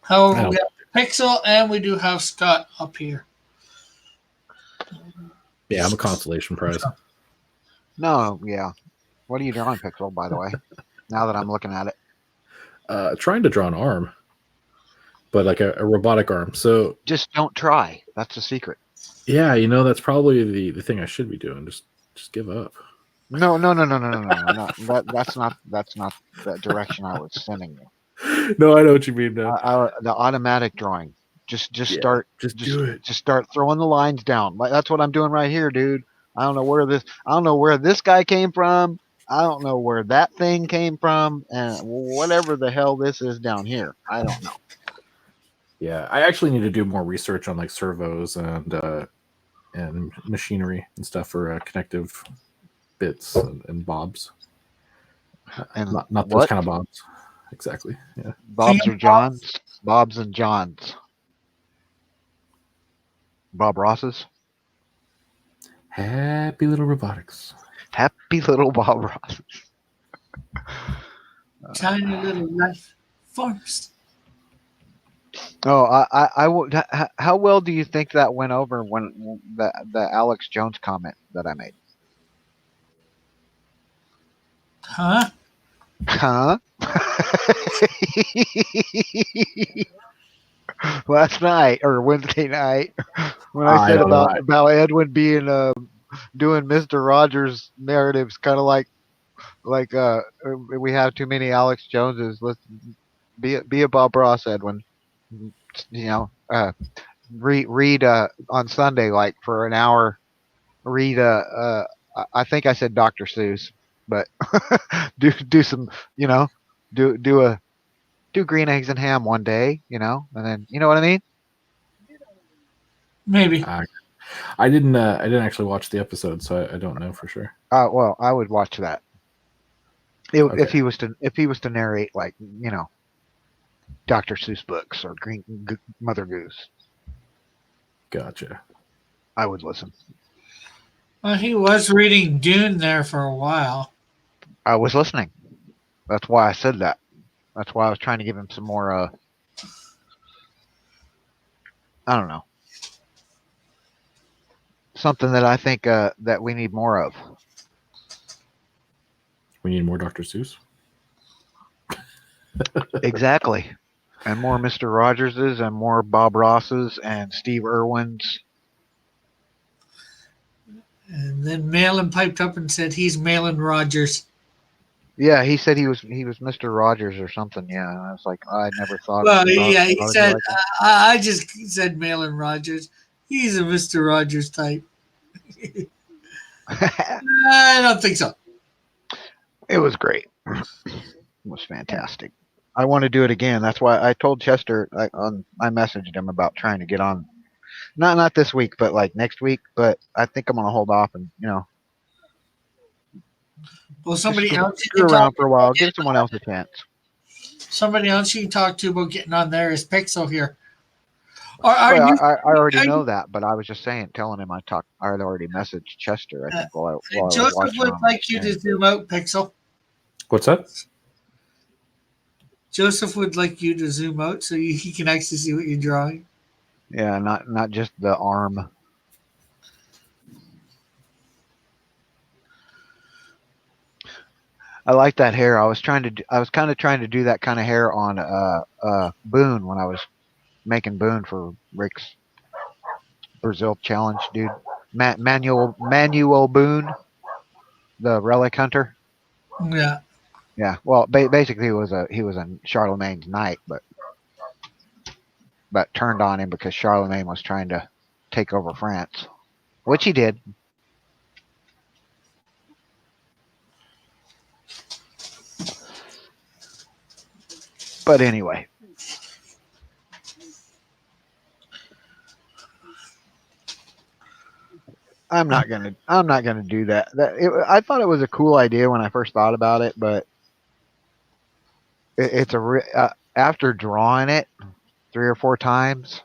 however we have Pixel and we do have Scott up here. Yeah, I'm a consolation prize. No, yeah. What are you drawing, Pixel, by the way? Now that I'm looking at it. Trying to draw an arm, but like a robotic arm. So Just don't try. That's the secret. yeah, that's probably the thing I should be doing. Just give up. No. That's not the direction I was sending you. No, I know what you mean. No. The automatic drawing. Just Yeah, start. Just do it. Just start throwing the lines down. Like that's what I'm doing right here, dude. I don't know where this guy came from. I don't know where that thing came from, and whatever the hell this is down here, I don't know. Yeah, I actually need to do more research on like servos and machinery and stuff for connective bits and bobs. And not those kind of bobs. Exactly. Yeah. Bobs or Johns? Bobs and Johns. Bob Ross's. Happy little robotics. Happy little Bob Ross. Tiny little life forms. Oh, I would. How well do you think that went over when the Alex Jones comment that I made? Huh? Huh? Last night or Wednesday night when I said about Edwin being doing Mr. Rogers narratives, kind of like we have too many Alex Joneses. Let's be a Bob Ross, Edwin. Read on Sunday like for an hour. Read I think I said Dr. Seuss, but do some do green eggs and ham one day, and then you know what I mean. Maybe. I didn't actually watch the episode, so I don't know for sure. Well, I would watch that. If he was to narrate like Dr. Seuss books or Mother Goose. Gotcha. I would listen. Well, he was reading Dune there for a while. I was listening. That's why I said that. That's why I was trying to give him some more. I don't know. Something that I think that we need more of. We need more Dr. Seuss. Exactly. And more Mr. Rogerses and more Bob Rosses and Steve Irwins. And then Malin piped up and said he's Malin Rogers. Yeah, he said he was Mr. Rogers or something. Yeah, and I was like, I never thought. Well, thought yeah, he it'd be said, like that. I just said Malin Rogers. He's a Mr. Rogers type. I don't think so. It was great. It was fantastic. I want to do it again. That's why I told Chester. I messaged him about trying to get on. Not this week, but like next week. But I think I'm gonna hold off and Well, somebody just else you screw can around talk for a while. Give someone else a chance. Somebody else you can talk to about getting on there is Pixel here. Are Well, you? I already are know you- that, but I was just telling him I had already messaged Chester. I think while I was Joseph watching would on like you the to zoom out, Pixel. What's that? Joseph would like you to zoom out so he can actually see what you're drawing. Yeah, not just the arm. I like that hair. I was kind of trying to do that kind of hair on Boone when I was making Boone for Rick's Brazil challenge, dude. Manuel Boone, the relic hunter. Yeah. Yeah. Well, basically he was a Charlemagne's knight, but turned on him because Charlemagne was trying to take over France, which he did. But anyway, I'm not gonna do that. I thought it was a cool idea when I first thought about it, but after drawing it 3 or 4 times,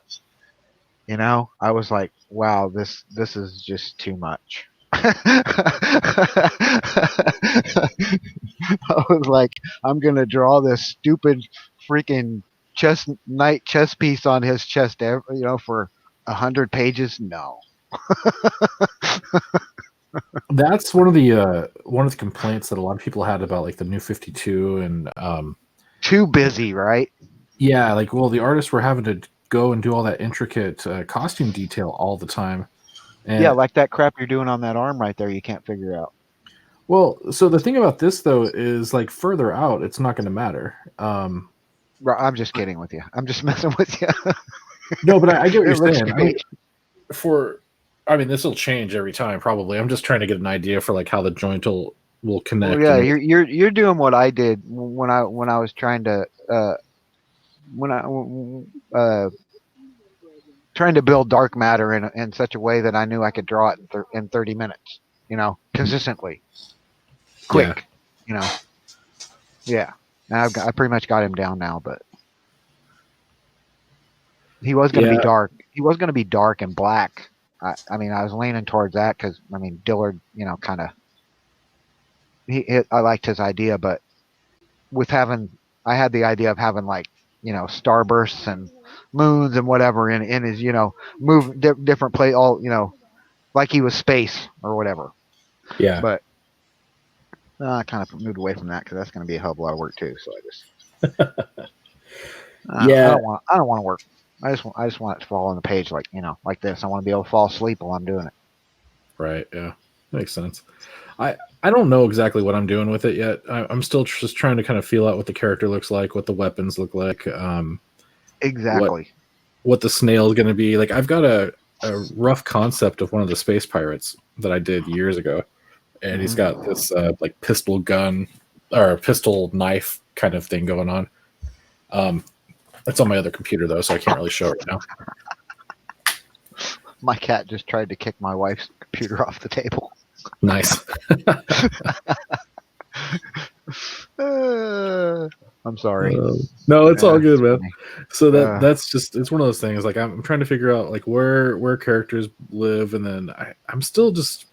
I was like, wow, this is just too much. I was like, I'm gonna draw this stupid freaking knight chess piece on his chest, for 100 pages. No. That's one of the complaints that a lot of people had about like the new 52 and Too busy, right? yeah, like the artists were having to go and do all that intricate costume detail all the time. And, yeah, like that crap you're doing on that arm right there, you can't figure out. Well, so the thing about this though is like further out, it's not going to matter. I'm just kidding with you. I'm just messing with you. No, but I get what It you're looks saying. great. This will change every time probably. I'm just trying to get an idea for like how the joint will connect. Well, yeah, you're doing what I did when I was trying to trying to build dark matter in such a way that I knew I could draw it in 30 minutes, consistently, quick, yeah. And I pretty much got him down now, but he was going to be dark. He was going to be dark and black. I was leaning towards that because Dillard, kind of. I liked his idea, but I had the idea of having like starbursts and moons and whatever in his move different play all like he was space or whatever. Yeah, but I kind of moved away from that because that's going to be a hell of a lot of work too. So I just I don't want to work. I just want it to fall on the page like like this. I want to be able to fall asleep while I'm doing it. Right. Yeah, makes sense. I don't know exactly what I'm doing with it yet. I'm still just trying to kind of feel out what the character looks like, what the weapons look like. Exactly. What the snail is going to be. Like I've got a rough concept of one of the space pirates that I did years ago, and he's got this like pistol gun or pistol knife kind of thing going on. It's on my other computer though, so I can't really show it right now. My cat just tried to kick my wife's computer off the table. Nice. I'm sorry. No, it's all good, man. Funny. So that's just, it's one of those things. Like I'm trying to figure out like where characters live, and then I'm still just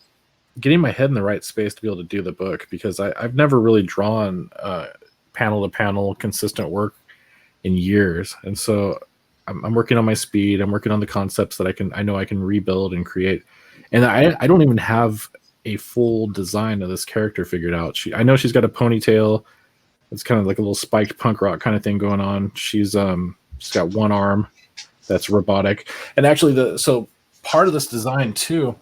getting my head in the right space to be able to do the book, because I've never really drawn panel to panel consistent work in years, and so I'm working on my speed. I'm working on the concepts that I know I can rebuild and create, and I don't even have a full design of this character figured out. I know she's got a ponytail. It's kind of like a little spiked punk rock kind of thing going on. She's got one arm that's robotic, and actually so part of this design too.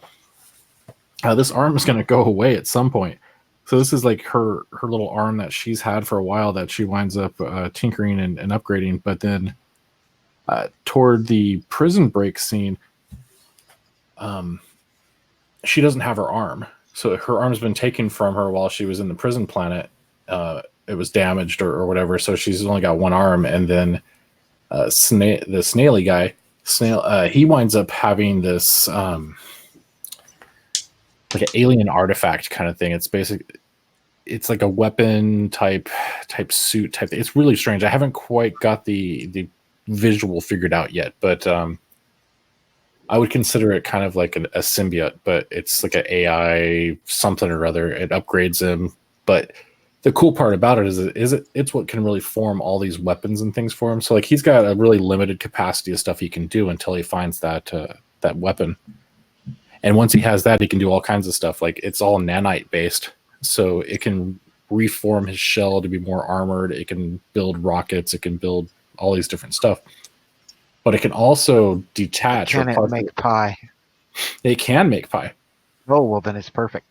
This arm is going to go away at some point. So this is like her little arm that she's had for a while that she winds up tinkering and upgrading. But then toward the prison break scene, she doesn't have her arm. So her arm's been taken from her while she was in the prison planet. It was damaged or whatever. So she's only got one arm. And then the snaily guy, he winds up having this like an alien artifact kind of thing. It's like a weapon type suit type thing. It's really strange. I haven't quite got the visual figured out yet, but I would consider it kind of like a symbiote, but it's like an AI something or other. It upgrades him, but the cool part about it is it's what can really form all these weapons and things for him. So like he's got a really limited capacity of stuff he can do until he finds that weapon. And once he has that, he can do all kinds of stuff. Like it's all nanite based, so it can reform his shell to be more armored. It can build rockets. It can build all these different stuff. But it can also detach. Can it make pie? It can make pie. Oh, well, then it's perfect.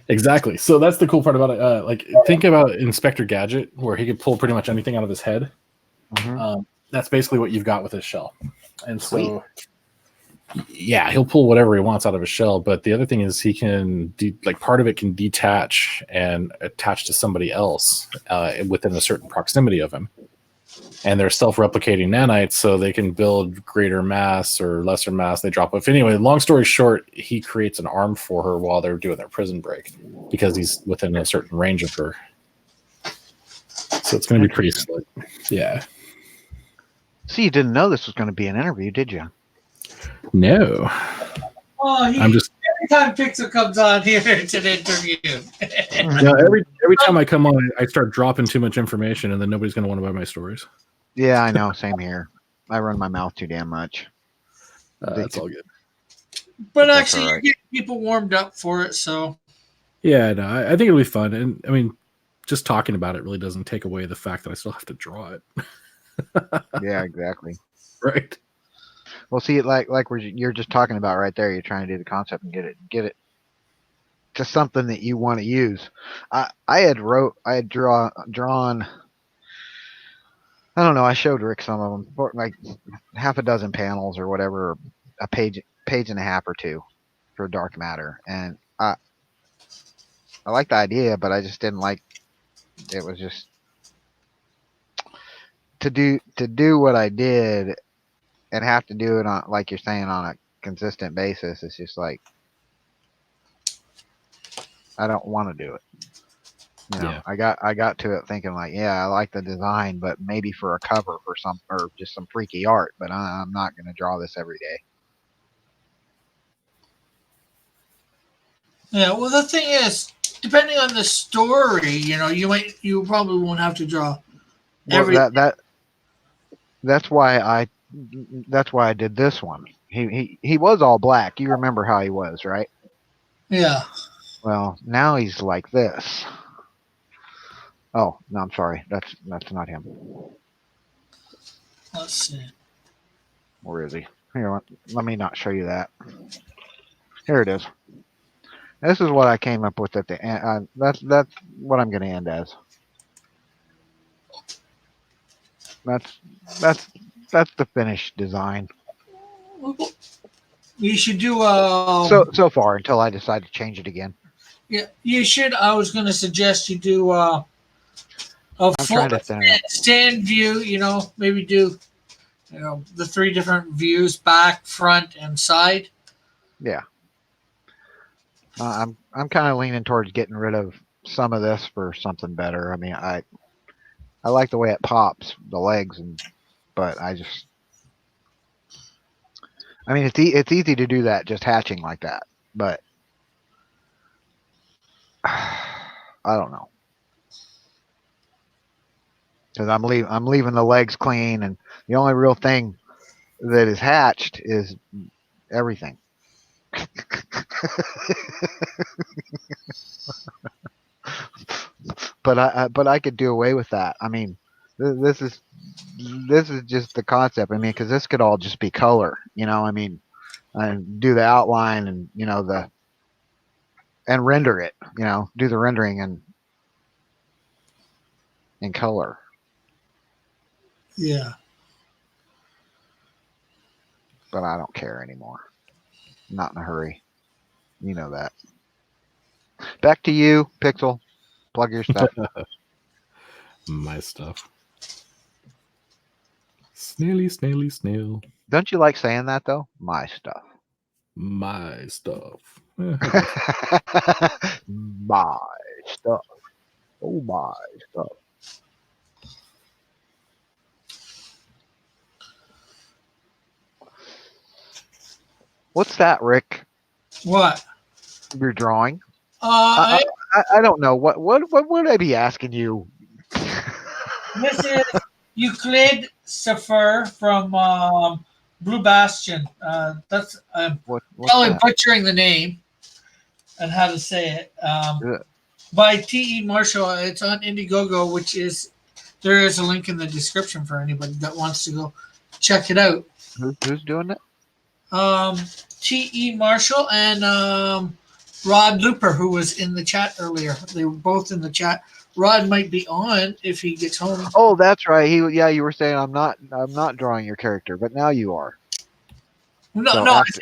Exactly. So that's the cool part about it. Like think about Inspector Gadget, where he could pull pretty much anything out of his head. Mm-hmm. That's basically what you've got with his shell. And Sweet. so yeah, he'll pull whatever he wants out of his shell. But the other thing is he can part of it can detach and attach to somebody else within a certain proximity of him. And they're self-replicating nanites, so they can build greater mass or lesser mass. They drop off. Anyway, long story short, he creates an arm for her while they're doing their prison break because he's within a certain range of her. So it's going to be pretty slick. Yeah. So you didn't know this was going to be an interview, did you? No. Oh, every time Pixel comes on here, it's an interview. No, every time I come on, I start dropping too much information, and then nobody's going to want to buy my stories. Yeah, I know. Same here. I run my mouth too damn much. That's all good. But actually, you're getting people warmed up for it, so. Yeah, no, I think it'll be fun. And I mean, just talking about it really doesn't take away the fact that I still have to draw it. Yeah, exactly. Right. Well, see, like you're just talking about right there. You're trying to do the concept and get it to something that you want to use. I had drawn. I don't know. I showed Rick some of them, like half a dozen panels or whatever, a page and a half or two for dark matter, and I like the idea, but I just didn't like. It was just to do what I did and have to do it on, like you're saying, on a consistent basis. It's just like I don't want to do it. You know, yeah. I got to it thinking like, yeah, I like the design, but maybe for a cover for or just some freaky art. But I'm not going to draw this every day. Yeah, well, the thing is, depending on the story, you probably won't have to draw every. Well, that's why I did this one. He was all black. You remember how he was, right? Yeah. Well, now he's like this. Oh, no, I'm sorry. That's not him. Let's see. Where is he? Here, let me not show you that. Here it is. This is what I came up with at the end. That's what I'm going to end as. That's the finished design. You should do so far until I decide to change it again. Yeah, you should. I was going to suggest you do a full stand view. Maybe do the 3 different views: back, front, and side. Yeah. I'm kind of leaning towards getting rid of some of this for something better. I mean, I like the way it pops the legs, but it's easy to do that just hatching like that, but I don't know, because I'm leaving the legs clean, and the only real thing that is hatched is everything. but I could do away with that. I mean, this is just the concept. I mean, because this could all just be color. I mean, and do the outline and and render it. Do the rendering in color. Yeah. But I don't care anymore. I'm not in a hurry. You know that. Back to you, Pixel. Plug your stuff. My stuff. Snaily, snaily, snail. Don't you like saying that though? My stuff. My stuff. My stuff. Oh, my stuff. What's that, Rick? What? You're drawing? I, I don't know. What would I be asking you? this is Euclid Syfer from Blue Bastion. That's What's probably that? butchering the name and how to say it. By T.E. Marshall. It's on Indiegogo, there is a link in the description for anybody that wants to go check it out. Who's doing it? T.E. Marshall and Rod Looper, who was in the chat earlier. They were both in the chat. Rod might be on if he gets home. Oh, that's right. You were saying I'm not drawing your character, but now you are. No, So no. after-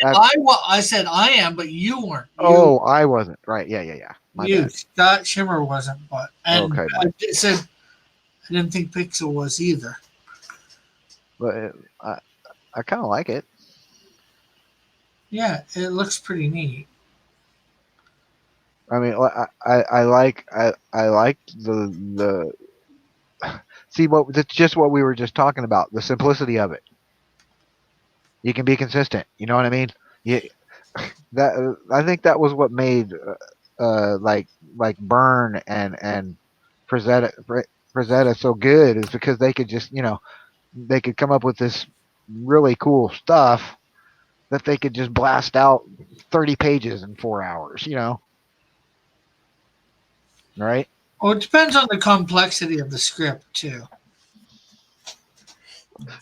I said I am, but you weren't. Oh, I wasn't. Right. Yeah. My bad. Scott Shimmer wasn't, but Okay, I said I didn't think Pixel was either. But I kind of like it. Yeah, it looks pretty neat. I mean, I like the see what that's just what we were just talking about, the simplicity of it. You can be consistent. You know what I mean? That I think that was what made like Burn and Frazetta so good, is because they could just they could come up with this really cool stuff that they could just blast out 30 pages in 4 hours. Right? Well, it depends on the complexity of the script too.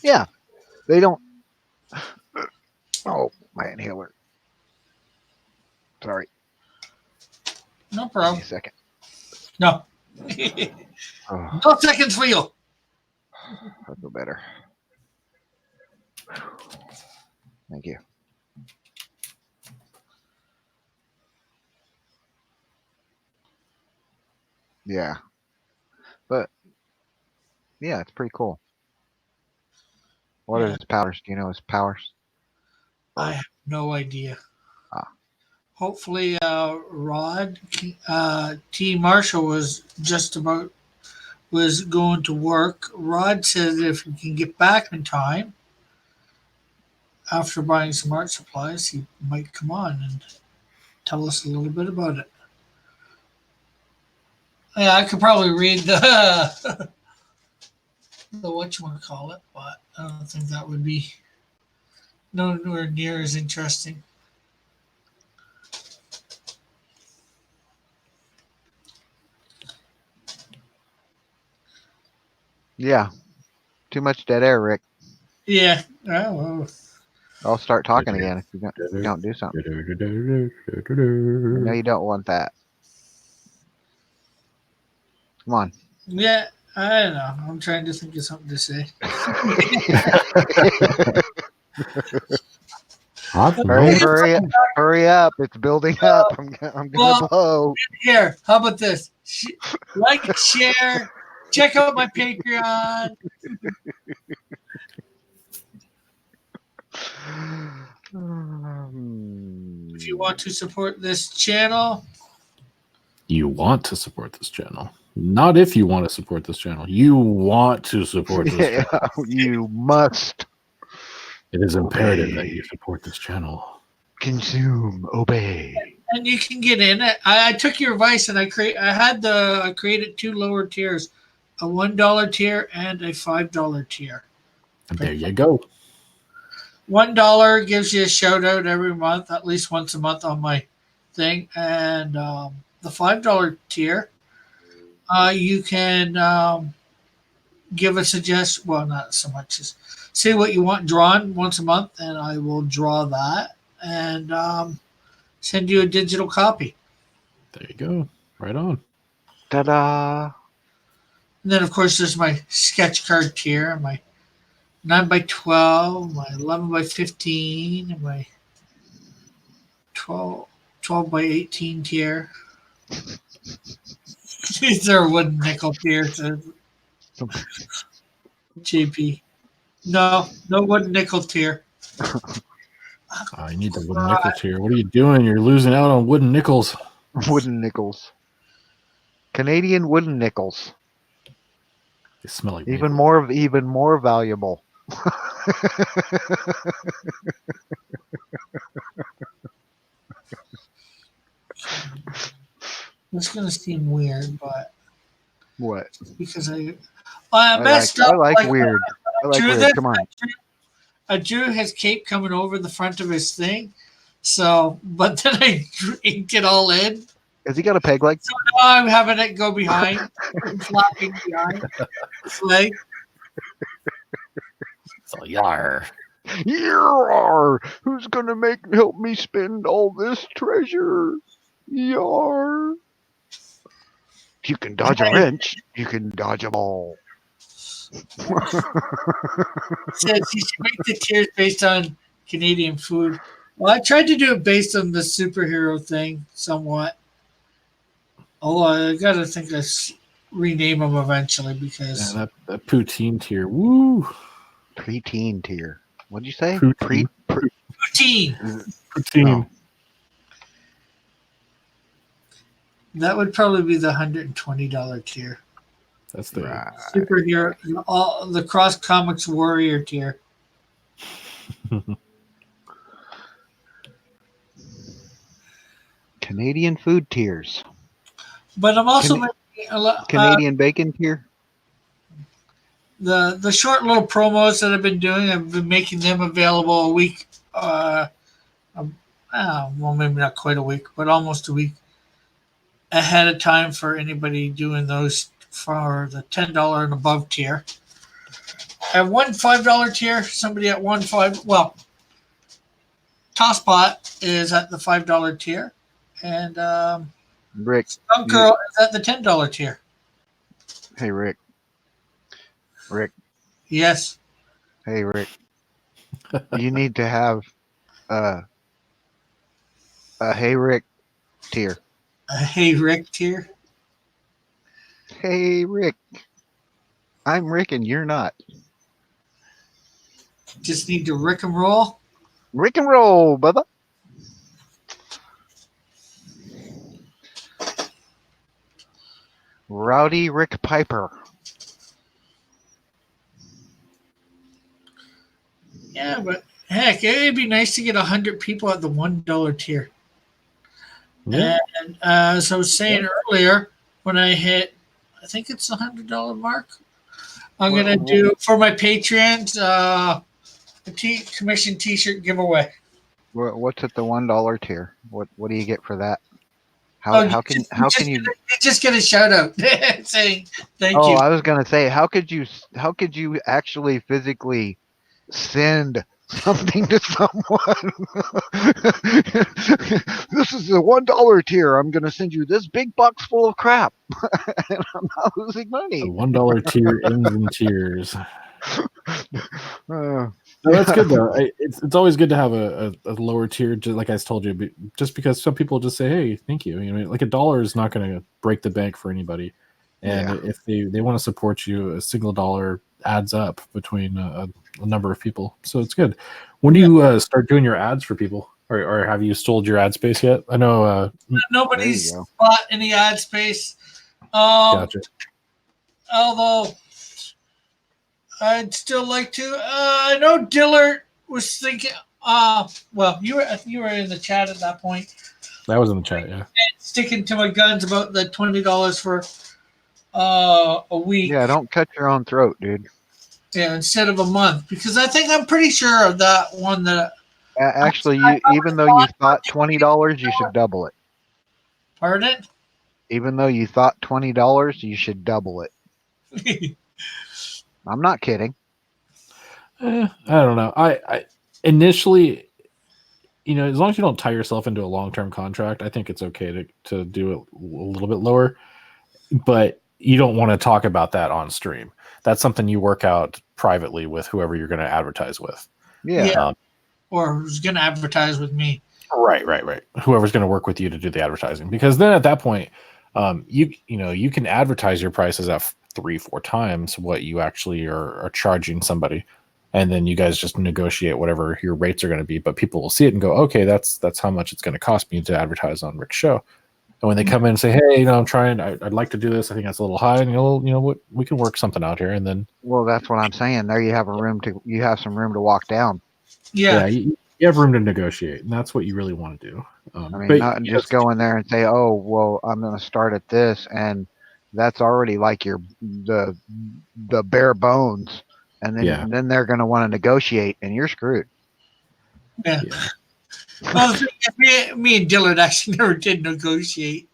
Yeah, they don't. Oh, my inhaler. Sorry. No Give me problem. a second. No. Oh, No seconds for you. I feel better. Thank you. Yeah. But, yeah, it's pretty cool. What are his powers? Do you know his powers? I have no idea. Ah. Hopefully, Rod T. Marshall was going to work. Rod says if he can get back in time after buying some art supplies, he might come on and tell us a little bit about it. Yeah, I could probably read the whatchamacallit, but I don't think that would be nowhere near as interesting. Yeah. Too much dead air, Rick. Yeah. Oh, well. I'll start talking again if you don't do something. No, you don't want that. Come on. Yeah, I don't know. I'm trying to think of something to say. Hurry up. It's building up. I'm going to blow. Here, how about this? Like, share, check out my Patreon. If you want to support this channel. You want to support this channel. Not if you want to support this channel. You want to support this channel. You must. It is imperative that you support this channel. Consume, obey. And you can get in it. I took your advice and I created 2 lower tiers, a $1 tier and a $5 tier. And there you go. $1 gives you a shout out every month, at least once a month on my thing. And the $5 tier, you can give a suggestion. Well, not so much as say what you want drawn once a month, and I will draw that and send you a digital copy. There you go. Right on. Ta-da! And then, of course, there's my sketch card tier, my 9 by 12, my 11 by 15, and my 12 by 18 tier. These are wooden nickel tiers. JP. No wooden nickel tier. Oh, you need the wooden nickel tier. What are you doing? You're losing out on wooden nickels. Wooden nickels. Canadian wooden nickels. They smell like Even more valuable. It's gonna seem weird, but What? because I I messed up. like weird. I like Drew weird. this. Come on. I drew his cape coming over the front of his thing. So, but then I inked it all in. Has he got a peg leg? So now I'm having it go behind, flapping behind his leg. So yar. Yar! Who's gonna help me spend all this treasure? Yar! If you can dodge a wrench, you can dodge a ball. Says he should make the tiers based on Canadian food. Well, I tried to do it based on the superhero thing somewhat. Although I gotta think I rename them eventually because that poutine tier. Woo! Preteen tier. What'd you say? Poutine. poutine. Poutine. Oh. That would probably be the $120 tier. That's the Right. Superhero, all the Cross Comics Warrior tier. Canadian food tiers. But I'm also making Canadian bacon tier. the short little promos that I've been doing. I've been making them available a week. Well, maybe not quite a week, but almost a week ahead of time for anybody doing those for the $10 and above tier. At one $5 tier, somebody at $1.5. Well, Tosspot is at the $5 tier, and Rick. Skunk Girl is at the $10 tier. Hey, Rick. Rick. Yes. Hey, Rick. You need to have a Hey Rick tier. A Hey Rick tier. Hey Rick. I'm Rick and you're not. Just need to Rick and roll. Rick and roll, brother. Rowdy Rick Piper. Yeah, but heck, it'd be nice to get 100 people at the $1 tier. Yeah. And as I was saying earlier, when I hit, I think it's the $100 mark, I'm going to do for my Patreons a commission T-shirt giveaway. What's at the $1 tier? What do you get for that? How can you just get a shout out saying thank you? Oh, I was gonna say, how could you actually physically send something to someone? This is the $1 tier. I'm gonna send you this big box full of crap, and I'm not losing money. The $1 tier ends in tears. No, that's good though. It's always good to have a lower tier, just like I told you, just because some people just say, "Hey, thank you." You know, like $1 is not going to break the bank for anybody, and if they want to support you, a single dollar adds up between a number of people, so it's good. When do you start doing your ads for people, or have you sold your ad space yet? I know nobody's bought any ad space. Gotcha. Although I'd still like to. I know Dillard was thinking. Well, you were in the chat at that point. That was in the chat, yeah. And sticking to my guns about the $20 for a week. Yeah, don't cut your own throat, dude. Yeah, instead of a month, because I think I'm pretty sure of that one that. Actually, even though you thought $20, you should double it. Pardon? Even though you thought $20, you should double it. I'm not kidding. I don't know. I initially, as long as you don't tie yourself into a long-term contract, I think it's okay to do it a little bit lower. But you don't want to talk about that on stream. That's something you work out privately with whoever you're going to advertise with. Yeah. Or who's going to advertise with me. Right. Whoever's going to work with you to do the advertising. Because then at that point, you can advertise your prices at 3-4 times what you actually are charging somebody. And then you guys just negotiate whatever your rates are going to be. But people will see it and go, okay, that's how much it's going to cost me to advertise on Rick's show. And when they come in and say, hey, I'm trying, I'd like to do this. I think that's a little high. And what, we can work something out here. And then, well, that's what I'm saying. There you have some room to walk down. Yeah. You have room to negotiate, and that's what you really want to do. Not just go in there and say, oh, well, I'm going to start at this. And that's already like the bare bones. And then they're going to want to negotiate and you're screwed. Yeah. Well, me and Dylan actually never did negotiate.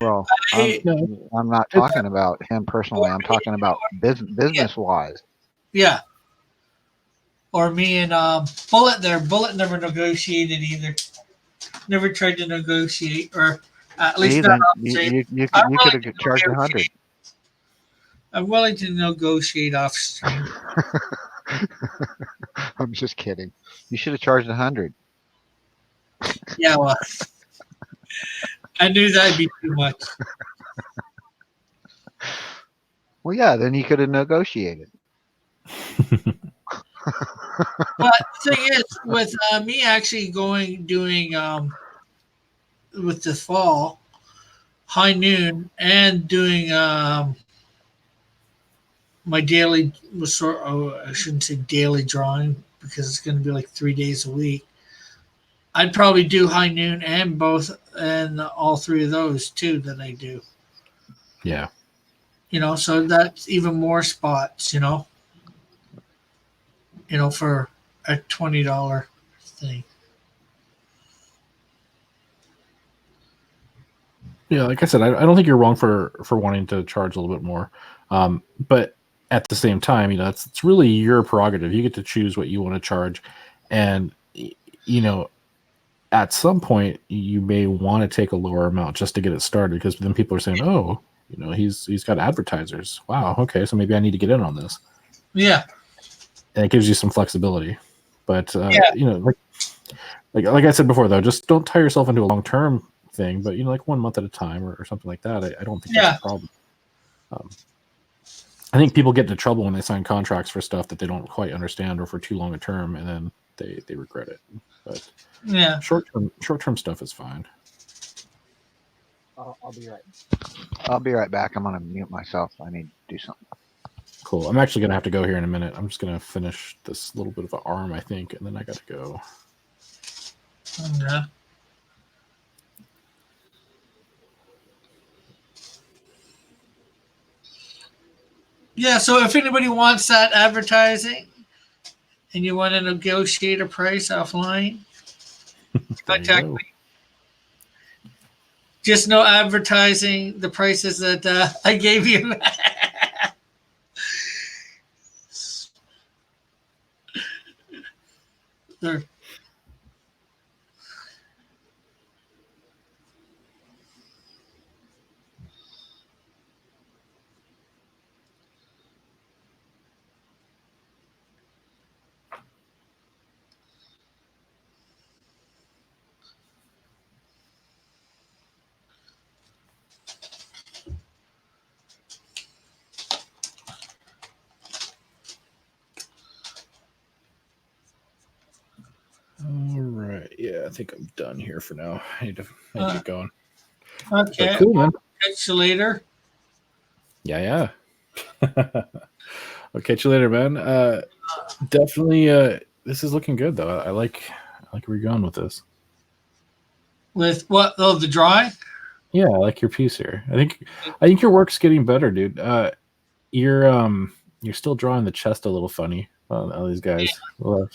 Well, I'm not talking about him personally. I'm talking about business wise. Yeah. Or me and Bullet there. Bullet never negotiated either. Never tried to negotiate, or at least not you could have charged 100. I'm willing to negotiate off stream. I'm just kidding. You should have charged 100. Yeah, well, I knew that'd be too much. Well, yeah, then you could have negotiated. But the thing is, with me actually doing with the fall, high noon, and doing my daily I shouldn't say daily drawing because it's going to be like 3 days a week. I'd probably do high noon and all three of those too that I do. Yeah. So that's even more spots, for a $20 thing. Yeah, like I said, I don't think you're wrong for wanting to charge a little bit more. But at the same time, it's really your prerogative. You get to choose what you want to charge. And, at some point you may want to take a lower amount just to get it started, because then people are saying, oh, he's got advertisers. Wow. Okay. So maybe I need to get in on this. Yeah. And it gives you some flexibility, but like I said before, though, just don't tie yourself into a long-term thing, but like 1 month at a time or something like that. I don't think that's a problem. I think people get into trouble when they sign contracts for stuff that they don't quite understand or for too long a term, and then they regret it. But yeah, short-term stuff is fine. I'll be right back. I'm gonna mute myself. I need to do something. Cool. I'm actually gonna have to go here in a minute. I'm just gonna finish this little bit of an arm, I think, and then I gotta go. Yeah. Yeah, so if anybody wants that advertising and you want to negotiate a price offline, contact me. Just no advertising the prices that I gave you. There. All right. Yeah, I think I'm done here for now. I need to get going. Okay. But cool, man. Catch you later. Yeah. I'll catch you later, man. Definitely. This is looking good, though. I like where you're going with this. With what? Oh, the drawing? Yeah, I like your piece here. I think your work's getting better, dude. you're still drawing the chest a little funny on all these guys. Well,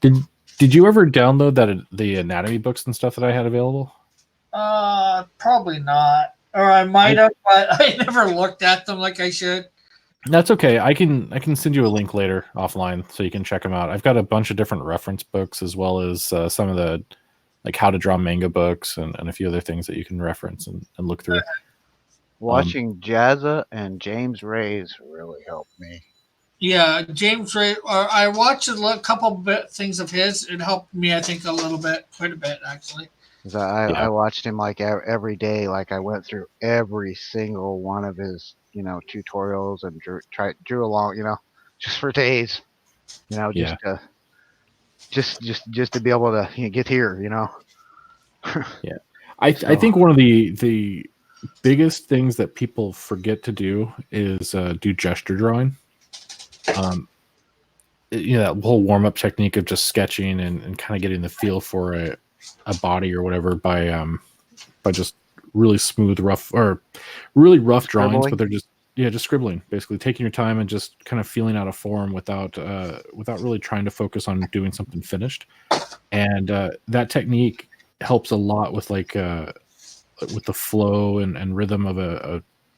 did you ever download the anatomy books and stuff that I had available? Probably not. Or I might have, but I never looked at them like I should. That's okay. I can send you a link later offline so you can check them out. I've got a bunch of different reference books as well as some of the like how to draw manga books and a few other things that you can reference and look through. Watching Jazza and James Ray's really helped me. Yeah, James Ray. I watched a couple things of his. It helped me, I think, quite a bit, actually. I watched him like every day. Like I went through every single one of his, tutorials and drew along, just for days, just to be able to get here, Yeah, I think one of the biggest things that people forget to do is do gesture drawing. That whole warm up technique of just sketching and kind of getting the feel for a body or whatever by just really smooth, rough drawings, but they're just scribbling, basically taking your time and just kind of feeling out a form without really trying to focus on doing something finished. And that technique helps a lot with with the flow and rhythm of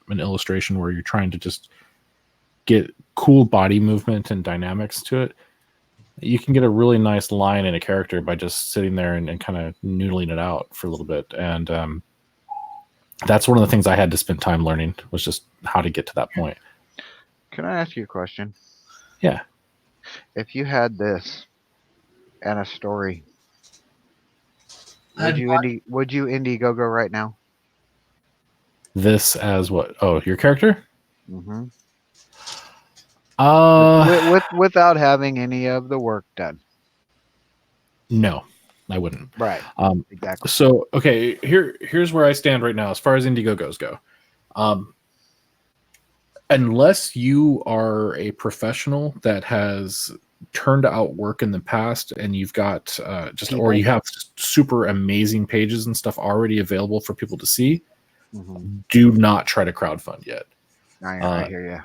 an illustration where you're trying to just get cool body movement and dynamics to it. You can get a really nice line in a character by just sitting there and kind of noodling it out for a little bit. And that's one of the things I had to spend time learning, was just how to get to that point. Can I ask you a question? Yeah. If you had this and a story, would you Indiegogo right now? This as what? Oh, your character? Mm-hmm. Without having any of the work done. No, I wouldn't. Right. Exactly. So, okay, here's where I stand right now as far as Indiegogos go. Unless you are a professional that has turned out work in the past and you've got or you have super amazing pages and stuff already available for people to see, do not try to crowdfund yet. I hear you.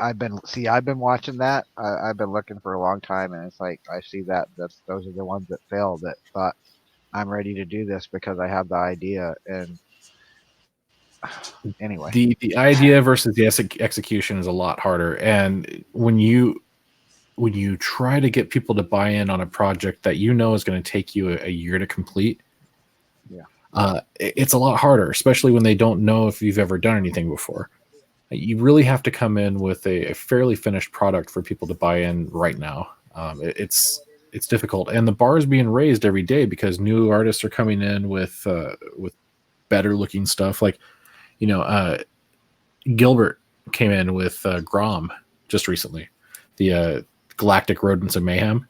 I've been watching that. I've been looking for a long time, and it's like I see those are the ones that failed, that thought I'm ready to do this because I have the idea. And anyway, the idea versus the execution is a lot harder. And when you try to get people to buy in on a project that is going to take you a year to complete, it's a lot harder, especially when they don't know if you've ever done anything before. You really have to come in with a fairly finished product for people to buy in right now. It's difficult, and the bar is being raised every day because new artists are coming in with better looking stuff. Like, Gilbert came in with Grom just recently, the Galactic Rodents of Mayhem.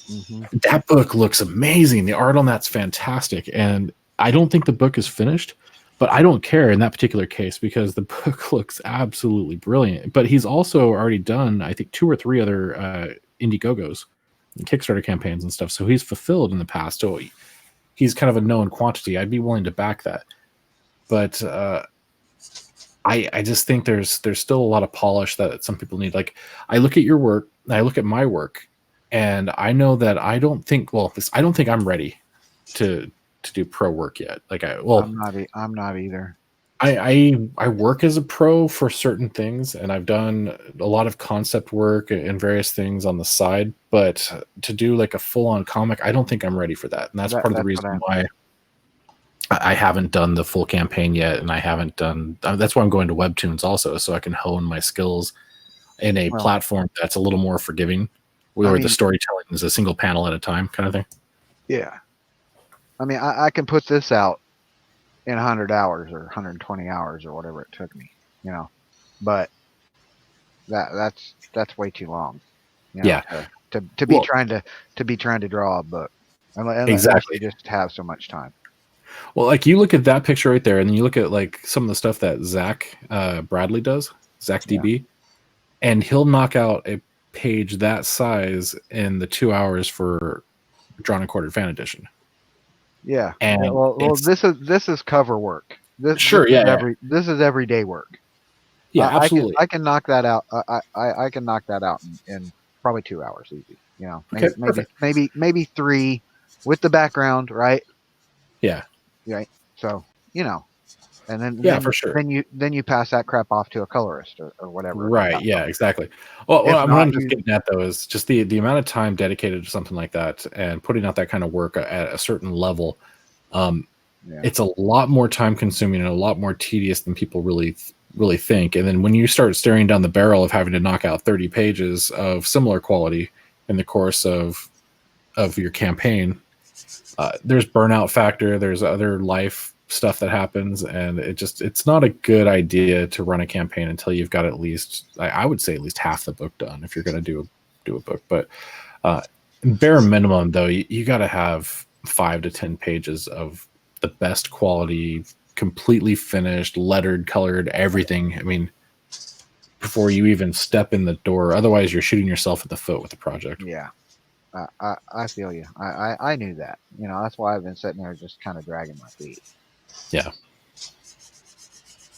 Mm-hmm. That book looks amazing. The art on that's fantastic, and I don't think the book is finished. But I don't care in that particular case because the book looks absolutely brilliant. But he's also already done, I think, 2 or 3 other Indiegogos and Kickstarter campaigns and stuff. So he's fulfilled in the past. So he's kind of a known quantity. I'd be willing to back that. But I just think there's still a lot of polish that some people need. Like, I look at your work, I look at my work, and I know that I don't think I'm ready to do pro work yet. I'm not either. I work as a pro for certain things, and I've done a lot of concept work and various things on the side, but to do like a full-on comic, I don't think I'm ready for that. And that's part of the reason why I haven't done the full campaign yet, and I haven't done that's why I'm going to Webtoons also, so I can hone my skills in a platform that's a little more forgiving, where the storytelling is a single panel at a time kind of thing. Yeah. I mean, I can put this out in 100 hours or 120 hours or whatever it took me, but that's way too long. To be trying to draw a book, exactly. You just have so much time. Well, like you look at that picture right there, and then you look at like some of the stuff that Zach Bradley does, Zach DB, and he'll knock out a page that size in the 2 hours for Drawn and Quartered Fan Edition. Yeah. And this is cover work. This is everyday work. Yeah, absolutely. I can knock that out. I can knock that out in probably 2 hours easy. You know, Okay, maybe 3 with the background, right? Yeah. Right. So you know, and Yeah, for sure. then you pass that crap off to a colorist or whatever. Right. Yeah, exactly. Well, If what not, I'm just getting at though is just the amount of time dedicated to something like that and putting out that kind of work at a certain level. It's a lot more time consuming and a lot more tedious than people really think. And then when you start staring down the barrel of having to knock out 30 pages of similar quality in the course of your campaign, there's burnout factor, there's other life stuff that happens, and it's not a good idea to run a campaign until you've got at least, I would say, at least half the book done if you're going to do a book. But bare minimum though, you got to have 5 to 10 pages of the best quality, completely finished, lettered, colored, everything. I mean, before you even step in the door, otherwise you're shooting yourself in the foot with the project. Yeah. I feel you. I knew that. You know, that's why I've been sitting there just kind of dragging my feet. Yeah.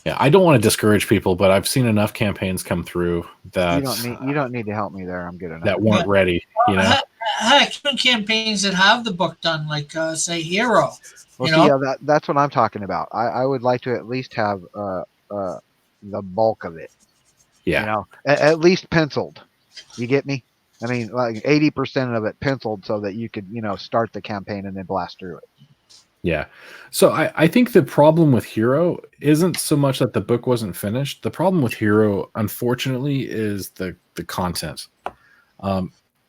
Yeah, I don't want to discourage people, but I've seen enough campaigns come through that you don't need to help me there. I'm good enough. That weren't ready, you know. Heck, even campaigns that have the book done, like say Hero. Well, that's what I'm talking about. I would like to at least have the bulk of it. Yeah. You know, at least penciled. You get me? I mean, like 80% of it penciled so that you could, you know, start the campaign and then blast through it. Yeah. So I think the problem with Hero isn't so much that the book wasn't finished. The problem with Hero, unfortunately, is the content.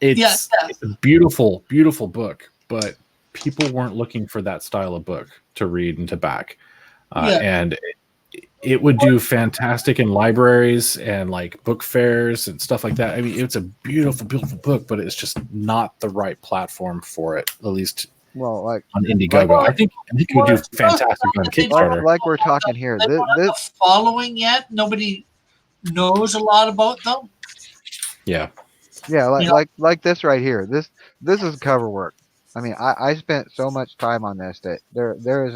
It's a beautiful, beautiful book, but people weren't looking for that style of book to read and to back. And it would do fantastic in libraries and like book fairs and stuff like that. I mean, it's a beautiful, beautiful book, but it's just not the right platform for it, at least like on Indiegogo. I think it would do fantastic on Kickstarter. Like we're talking here. This following yet? Nobody knows a lot about them. Yeah. Yeah, like this right here. This is cover work. I mean, I spent so much time on this that there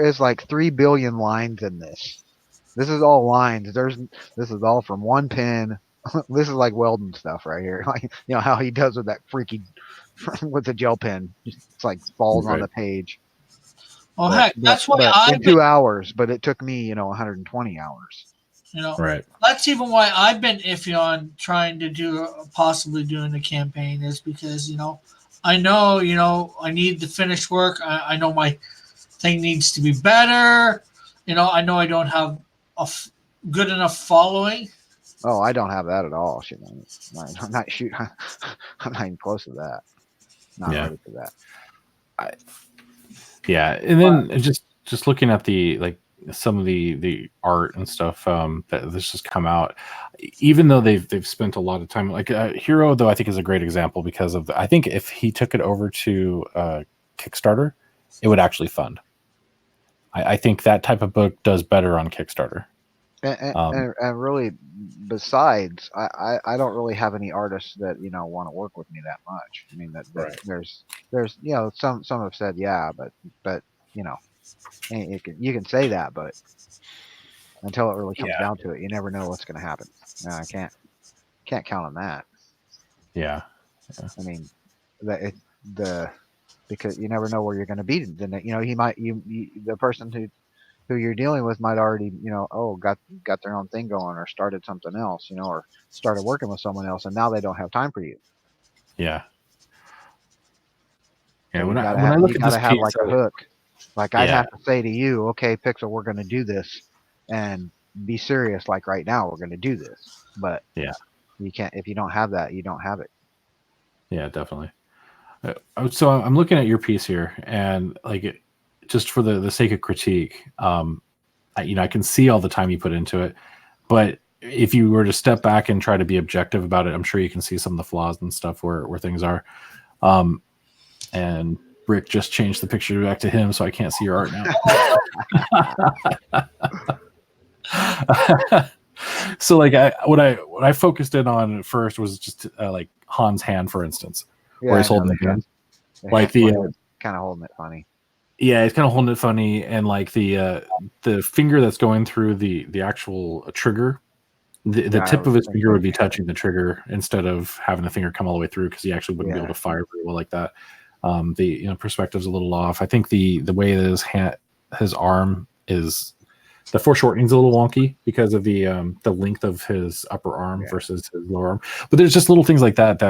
is like 3 billion lines in this. This is all lines. This is all from one pen. This is like Weldon stuff right here. Like, you know how he does with that freaky with the gel pen. It's like falls on the page. Well, heck, that's why in 2 hours, but it took me, 120 hours. You know, right. That's even why I've been iffy on trying to possibly doing a campaign, is because, I know, I need the finished work. I know my thing needs to be better. I know I don't have a good enough following. Oh, I don't have that at all. I'm not shooting. I'm not even close to that. Not ready for that. And then just looking at the some of the art and stuff that this has come out, even though they've spent a lot of time, like Hero though I think is a great example because of I think if he took it over to Kickstarter, it would actually fund. I think that type of book does better on Kickstarter. And really, besides, I don't really have any artists that want to work with me that much. I mean there's some have said but you can say that, but until it really comes down to it, you never know what's going to happen. No, I can't count on that. Yeah. I mean because you never know where you're going to be. Then the person who you're dealing with might already got their own thing going, or started something else, or started working with someone else, and now they don't have time for you. Yeah. Yeah. So when I look at this, have like a hook. Like I'd have to say to you, okay, Pixel, we're going to do this, and be serious. Like right now, we're going to do this. But you can't if you don't have that, you don't have it. Yeah, definitely. So I'm looking at your piece here, and just for the sake of critique, I can see all the time you put into it, but if you were to step back and try to be objective about it, I'm sure you can see some of the flaws and stuff where things are. And Rick just changed the picture back to him, so I can't see your art now. So what I focused in on first was just like Han's hand, for instance, where he's holding the gun, like the kind of holding it funny. Yeah, it's kind of holding it funny, and like the finger that's going through the actual trigger, the Yeah, I tip of was his finger would thinking. be touching the trigger instead of having the finger come all the way through, because he actually wouldn't be Yeah. able to fire very well like that. The perspective's a little off. I think the way that his arm is, the foreshortening's a little wonky because of the length of his upper arm versus his lower arm. But there's just little things like that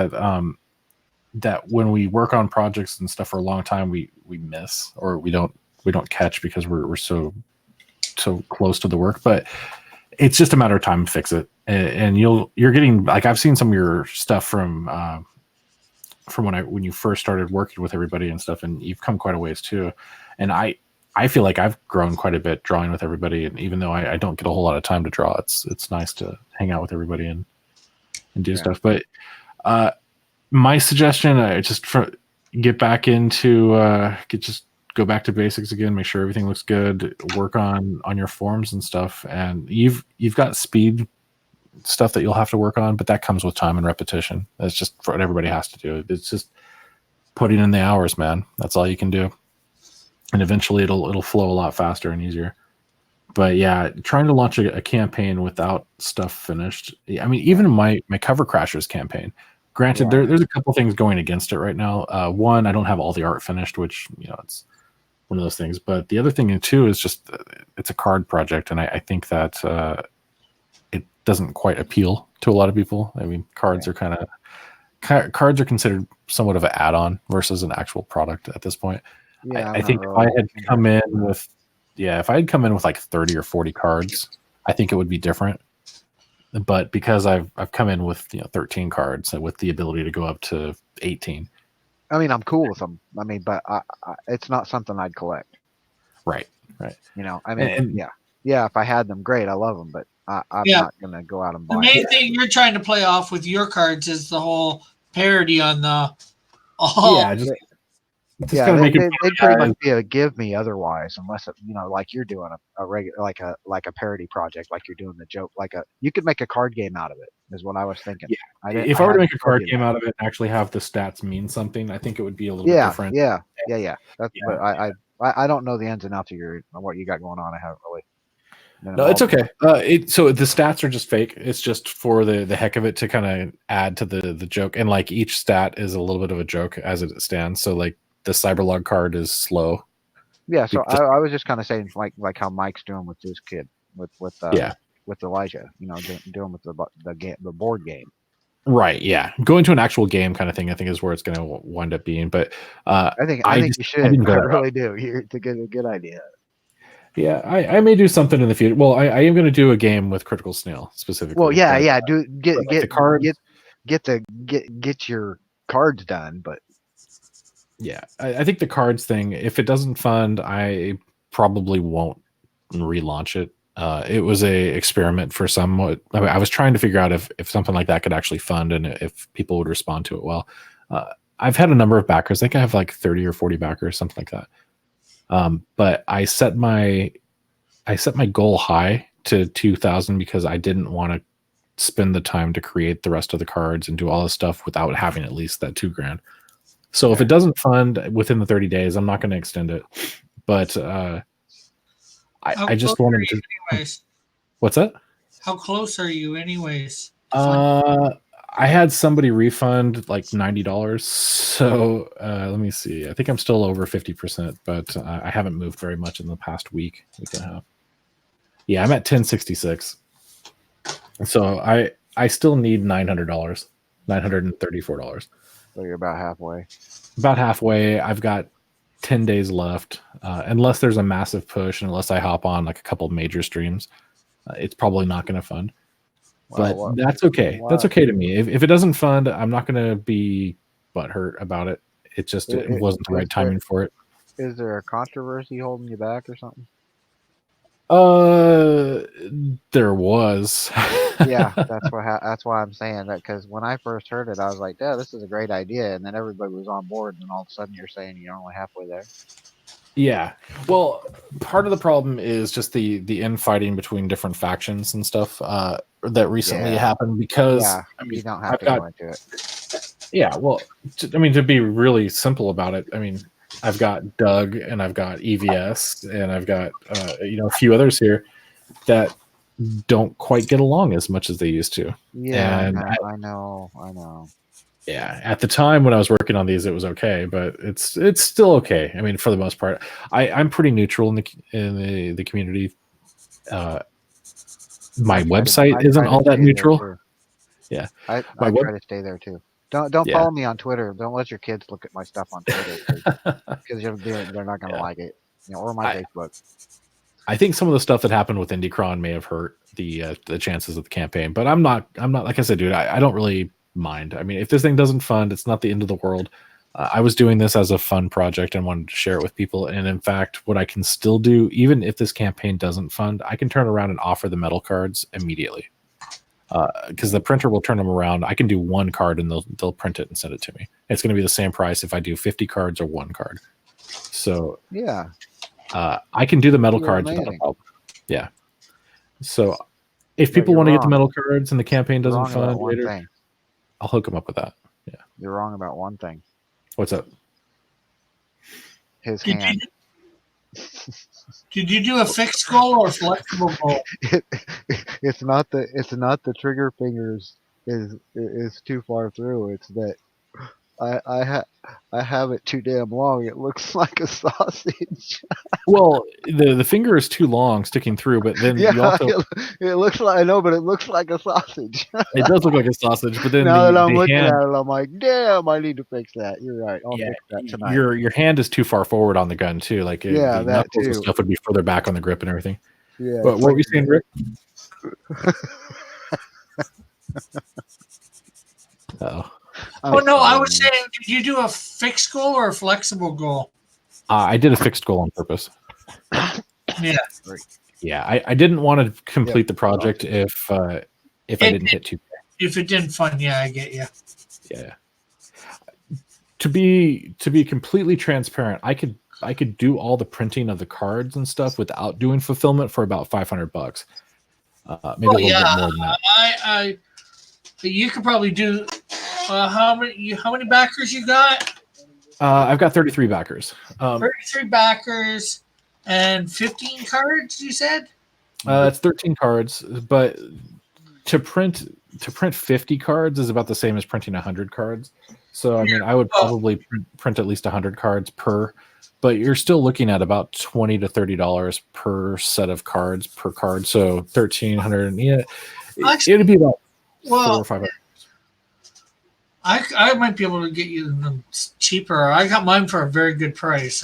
that when we work on projects and stuff for a long time, we miss, or we don't catch because we're so close to the work. But it's just a matter of time to fix it. And you're getting, like, I've seen some of your stuff from when you first started working with everybody and stuff, and you've come quite a ways too. And I feel like I've grown quite a bit drawing with everybody, and even though I don't get a whole lot of time to draw, it's nice to hang out with everybody and do stuff. But my suggestion, get back into just go back to basics again, make sure everything looks good, work on your forms and stuff. And you've got speed stuff that you'll have to work on, but that comes with time and repetition. That's just what everybody has to do. It's just putting in the hours, man. That's all you can do. And eventually it'll flow a lot faster and easier. But yeah, trying to launch a campaign without stuff finished. I mean, even my Cover Crashers campaign, granted, there's a couple things going against it right now. One, I don't have all the art finished, which, it's one of those things. But the other thing too is just it's a card project, and I think that it doesn't quite appeal to a lot of people. I mean, cards are cards are considered somewhat of an add-on versus an actual product at this point. Yeah, I think if I had come in with like 30 or 40 cards, I think it would be different. But because I've come in with 13 cards with the ability to go up to 18. I mean, I'm cool with them. I mean, but it's not something I'd collect. Right. I mean, yeah. If I had them, great. I love them, but I'm not gonna go out and buy. The main thing you're trying to play off with your cards is the whole parody on the. They'd pretty much be a give me otherwise, unless like you're doing a regular, like a parody project, like you're doing the joke, you could make a card game out of it, is what I was thinking. Yeah. If I were to make a card game out of it and actually have the stats mean something, I think it would be a little bit different. Yeah. But I don't know the ins and outs of what you got going on. I haven't really. No, it's okay. So the stats are just fake. It's just for the heck of it to kind of add to the joke, and like each stat is a little bit of a joke as it stands. So like the Cyberlog card is slow. Yeah, so I was just kind of saying like how Mike's doing with this kid with Elijah, doing with the board game. Right. Yeah, going to an actual game kind of thing, I think, is where it's going to wind up being. But I think you should. I really do. It's a good idea. Yeah, I may do something in the future. Well, I am going to do a game with Critical Snail specifically. Well, yeah. Do get the cards. Get your cards done, but. Yeah, I think the cards thing, if it doesn't fund, I probably won't relaunch it. It was a experiment for somewhat. I was trying to figure out if something like that could actually fund and if people would respond to it well. I've had a number of backers. I think I have like 30 or 40 backers, something like that. But I set my goal high to 2,000 because I didn't want to spend the time to create the rest of the cards and do all this stuff without having at least that $2,000. So if it doesn't fund within the 30 days, I'm not going to extend it. But I just wanted to. Anyways? What's that? How close are you, anyways? I had somebody refund like $90. So let me see. I think I'm still over 50%, but I haven't moved very much in the past week and a half. Yeah, I'm at 1066. So I still need $900, $934. So you're about halfway. About halfway. I've got 10 days left. Unless there's a massive push, and unless I hop on like a couple of major streams, it's probably not going to fund. But that's okay. That's okay to me. If it doesn't fund, I'm not going to be butthurt about it. It just it wasn't the right timing for it. Is there a controversy holding you back or something? There was. Yeah, that's why I'm saying that, because when I first heard it, I was like, "Yeah, this is a great idea," and then everybody was on board, and then all of a sudden you're saying you're only halfway there. Yeah, well, part of the problem is just the infighting between different factions and stuff that recently happened because you don't have to go into it. Yeah, well, I mean, to be really simple about it, I mean, I've got Doug, and I've got EVS, and I've got a few others here that don't quite get along as much as they used to. Yeah, And I know. yeah, at the time when I was working on these, it was okay, but it's still okay. I mean, for the most part, I'm pretty neutral in the community. My website isn't all that neutral. Yeah, I my try to stay there too. Don't Yeah. follow me on Twitter. Don't let your kids look at my stuff on Twitter because they're not gonna Yeah. like it. Or my Facebook. I think some of the stuff that happened with Indicron may have hurt the chances of the campaign, but I'm not like I said, dude. I don't really mind. I mean, if this thing doesn't fund, it's not the end of the world. I was doing this as a fun project and wanted to share it with people. And in fact, what I can still do, even if this campaign doesn't fund, I can turn around and offer the metal cards immediately. Because the printer will turn them around. I can do one card and they'll print it and send it to me. It's going to be the same price if I do 50 cards or one card. So yeah, I can do the metal You're cards amazing. without a problem. Yeah. So if people want to get the metal cards and the campaign doesn't fund later, I'll hook them up with that. Yeah. You're wrong about one thing. What's up? His hand. Did you do a fixed goal or a flexible goal? It's not the trigger fingers is too far through. It's that I have it too damn long. It looks like a sausage. Well, the finger is too long sticking through, but then Yeah, you also it looks like, I know, but it looks like a sausage. it does look like a sausage, but then Now that I'm looking hand, at it, I'm like, damn, I need to fix that. You're right. I'll fix that tonight. your hand is too far forward on the gun too. Like the that knuckles and too. stuff would be further back on the grip and everything. Yeah. But what were you saying, Rick? Oh. Oh no, I was saying, did you do a fixed goal or a flexible goal? I did a fixed goal on purpose. Yeah. Yeah, I didn't want to complete the project if I didn't hit 2K. If it didn't fund, yeah, I get you. Yeah. To be completely transparent, I could do all the printing of the cards and stuff without doing fulfillment for about $500. Maybe a little bit more than that. You could probably do. How many backers you got? I've got 33 backers. 33 backers and 15 cards. You said. That's 13 cards, but to print 50 cards is about the same as printing 100 cards. So I mean, I would probably print at least 100 cards per, but you're still looking at about $20 to $30 per set of cards per card. So 1,300. Yeah, it'd be about $400 or $500. I might be able to get you them cheaper. I got mine for a very good price.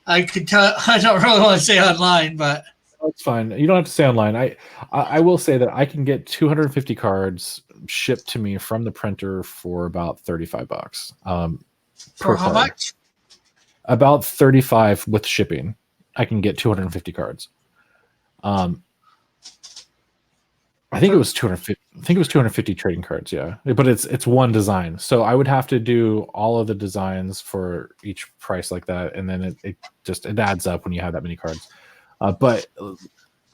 I could tell. I don't really want to say online, but that's fine. You don't have to say online. I will say that I can get 250 cards shipped to me from the printer for about $35. For how much? About 35 with shipping. I can get 250 cards. I think it was 250. I think it was 250 trading cards. Yeah, but it's one design, so I would have to do all of the designs for each price like that, and then it adds up when you have that many cards. But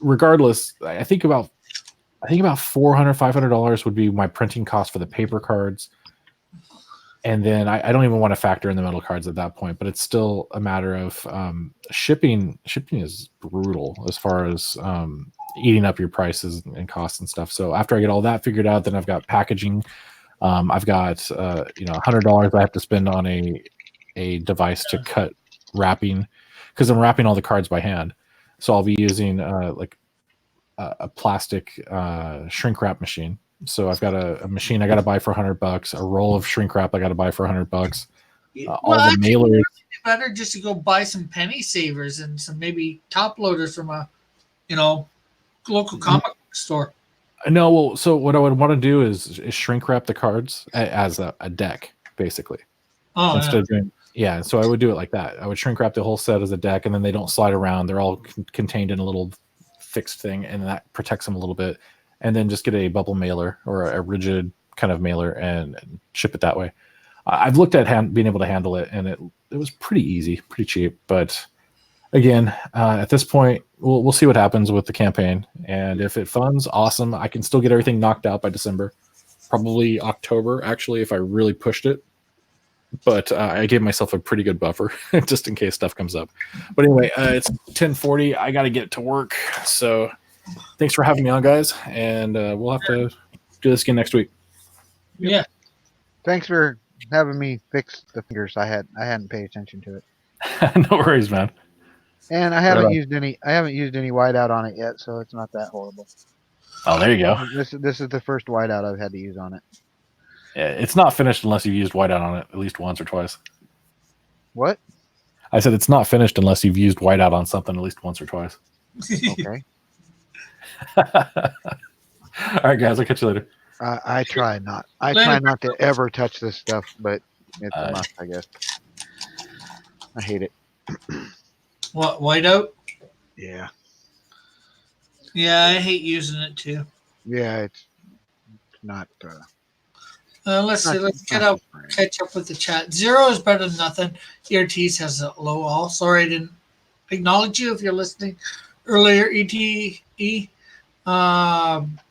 regardless, I think about $400, $500 would be my printing cost for the paper cards, and then I don't even want to factor in the metal cards at that point. But it's still a matter of shipping. Shipping is brutal as far as eating up your prices and costs and stuff. So after I get all that figured out, then I've got packaging. I've got $100 I have to spend on a device to cut wrapping, because I'm wrapping all the cards by hand. So I'll be using a plastic shrink wrap machine. So I've got a machine I got to buy for $100, a roll of shrink wrap I got to buy for $100. All the mailers. Better just to go buy some penny savers and some maybe top loaders from a local comic book store. No, well, so what I would want to do is shrink wrap the cards as a deck, basically. Oh, instead of doing, so I would do it like that. I would shrink wrap the whole set as a deck, and then they don't slide around. They're all contained in a little fixed thing, and that protects them a little bit. And then just get a bubble mailer or a rigid kind of mailer and ship it that way. I've looked at being able to handle it, and it was pretty easy, pretty cheap. But again, at this point, we'll see what happens with the campaign. And if it funds, awesome. I can still get everything knocked out by December, probably October, actually, if I really pushed it. but I gave myself a pretty good buffer just in case stuff comes up. But anyway, it's 10:40. I got to get to work. So thanks for having me on, guys. And we'll have to do this again next week. Yeah. Thanks for having me fix the fingers. I hadn't paid attention to it, No worries, man. and I haven't used any whiteout on it yet, so it's not that horrible. Oh, there you go. This is the first whiteout I've had to use on it. Yeah, it's not finished unless you've used whiteout on it at least once or twice. What? I said it's not finished unless you've used whiteout on something at least once or twice. Okay. All right, guys. I'll catch you later. I try not to ever touch this stuff, but it's a must, I guess. I hate it. What, whiteout? Yeah. Yeah, I hate using it too. Yeah, it's not. Let's see. Let's catch up with the chat. 0 is better than nothing. ERTs has a low all. Sorry, I didn't acknowledge you if you're listening earlier. ETE.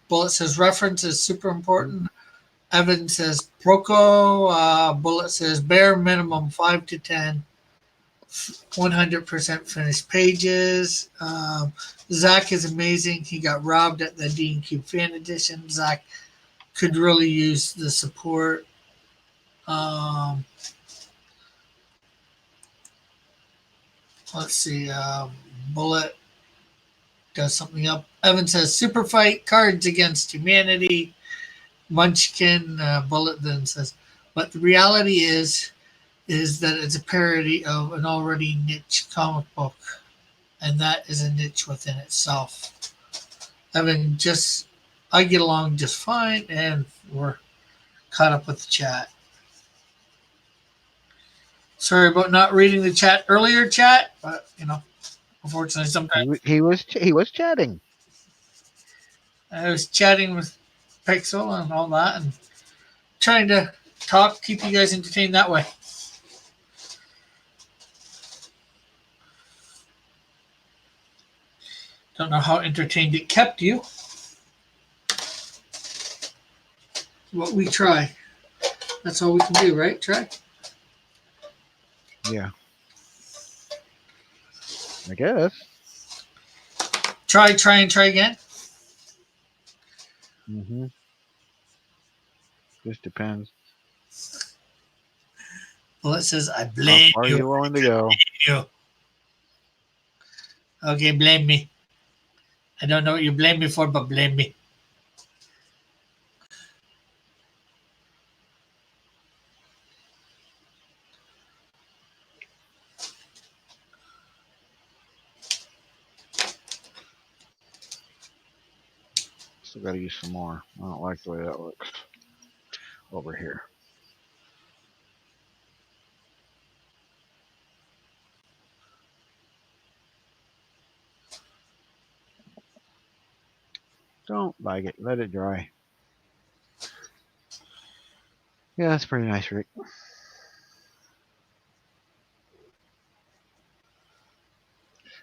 Bullet says reference is super important. Evan says Proco. Bullet says bare minimum 5 to 10. 100% finished pages. Zach is amazing. He got robbed at the Dean Cube Fan Edition. Zach could really use the support. Let's see. Bullet does something up. Evan says super fight cards against humanity. Munchkin Bullet then says, but the reality is that it's a parody of an already niche comic book, and that is a niche within itself. Evan, I get along just fine, and we're caught up with the chat. Sorry about not reading the chat earlier, chat, but unfortunately, sometimes he was chatting. I was chatting with Pixel and all that, and trying to keep you guys entertained that way. Don't know how entertained it kept you. What we try. That's all we can do, right? Try. Yeah. I guess. Try and try again. Mm-hmm. Just depends. Well, it says, I blame How far are you willing to go? you. Okay, blame me. I don't know what you blame me for, but blame me. Still got to use some more. I don't like the way that looks over here. Don't like it. Let it dry. Yeah, that's pretty nice, Rick.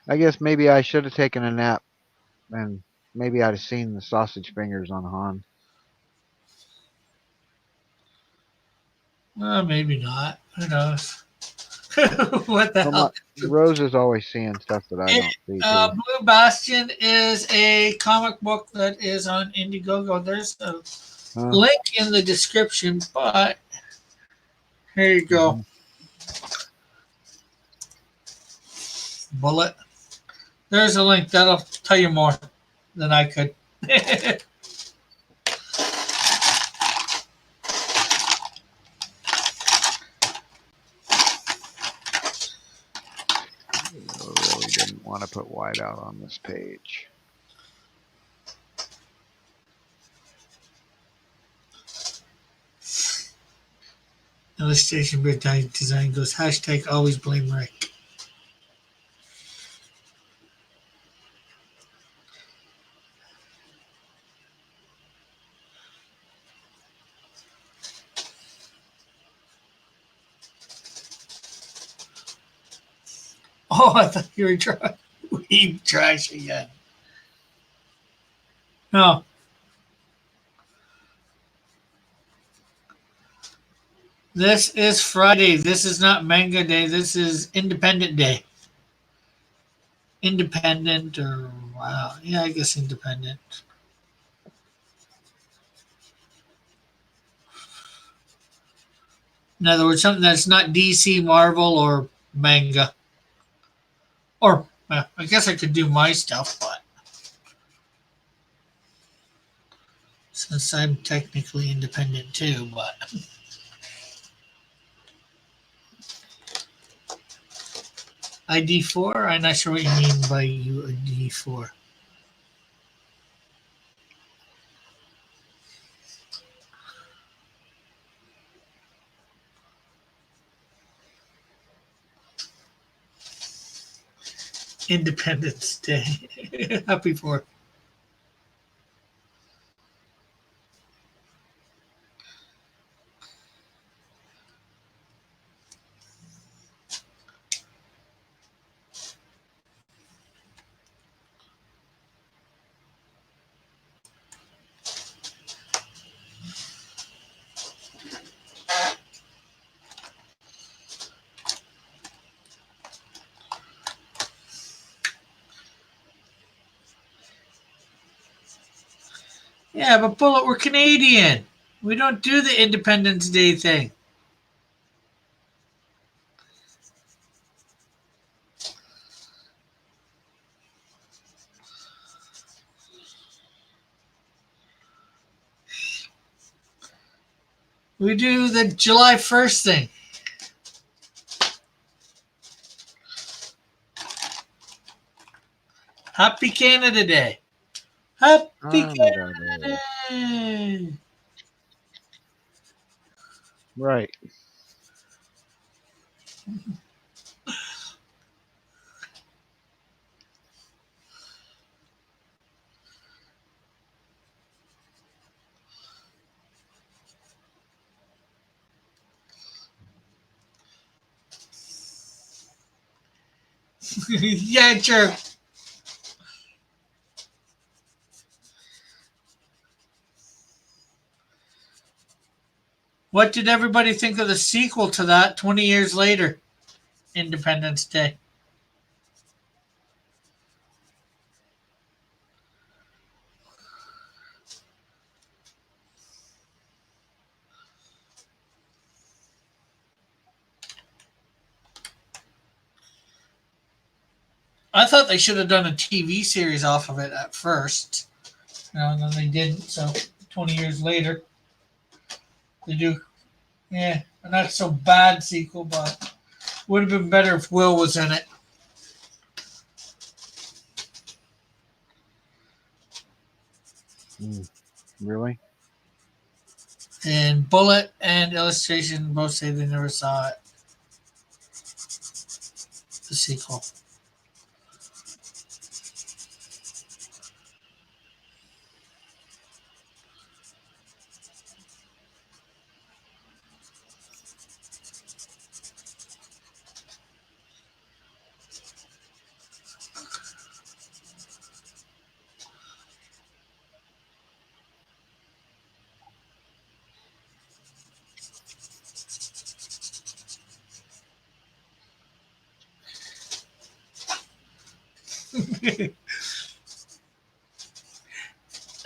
I guess maybe I should have taken a nap, and maybe I'd have seen the sausage fingers on Han. Well, maybe not. Who knows? What the hell? Rose is always seeing stuff that I don't see. Blue Bastion is a comic book that is on Indiegogo. There's a link in the description, but here you go. Mm-hmm. Bullet. There's a link. That'll tell you more than I could. Really didn't want to put white out on this page. Illustration design goes hashtag always blame Rick. Oh, I thought you were trying. Weed trash again. No. This is Friday. This is not Manga Day. This is Independent Day. Independent or wow. Yeah, I guess independent. In other words, something that's not DC, Marvel, or manga. Or I guess I could do my stuff, but since I'm technically independent too, but ID4? I'm not sure what you mean by ID4. Independence Day. Happy 4th. Yeah, but Bullet, we're Canadian. We don't do the Independence Day thing. We do the July 1st thing. Happy Canada Day. Happy Canada Day. Right. Yeah, sure. What did everybody think of the sequel to that 20 years later? Independence Day. I thought they should have done a TV series off of it at first. And then they didn't, so 20 years later, they do. Yeah, a not so bad sequel, but would have been better if Will was in it. Really? And Bullet and Illustration both say they never saw it. The sequel.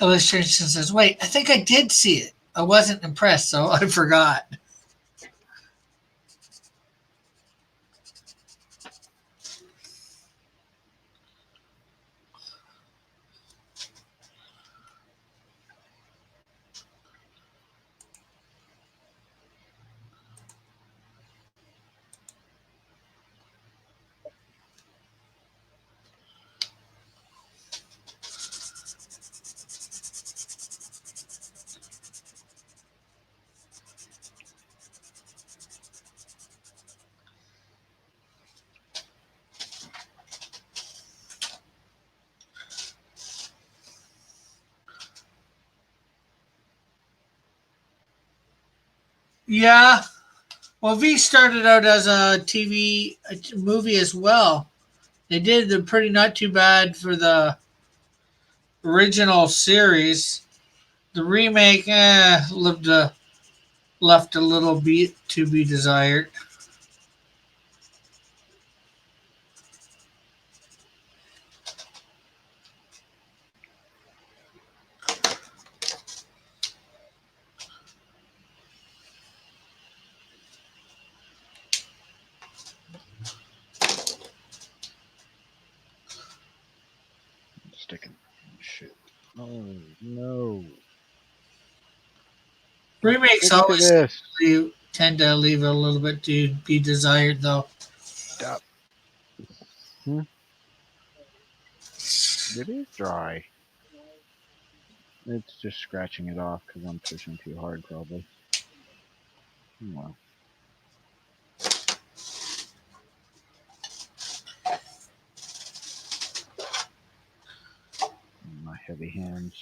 Illustration says, wait, I think I did see it. I wasn't impressed, so I forgot. Yeah. Well, V started out as a movie as well. They did the pretty not too bad for the original series. The remake lived a left a little bit to be desired. Sticking. Shit. Oh no. Remakes Stick to always this. tend to leave a little bit to be desired, though. Stop. It is dry. It's just scratching it off because I'm pushing too hard, probably. Well. My heavy hands.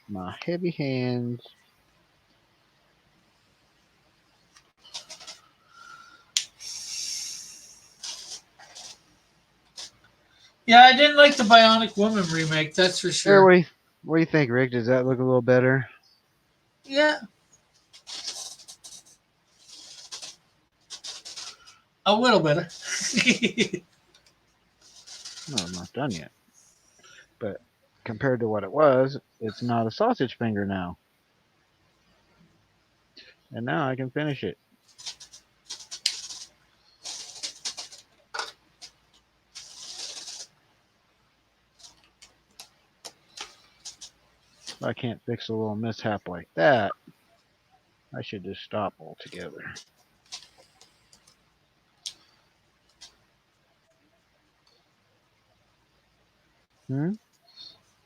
My heavy hands. Yeah, I didn't like the Bionic Woman remake, that's for There, sure. what do you think, Rick? Does that look a little better? Yeah. A little better. No, I'm not done yet. But compared to what it was, it's not a sausage finger now. And now I can finish it. If I can't fix a little mishap like that, I should just stop altogether.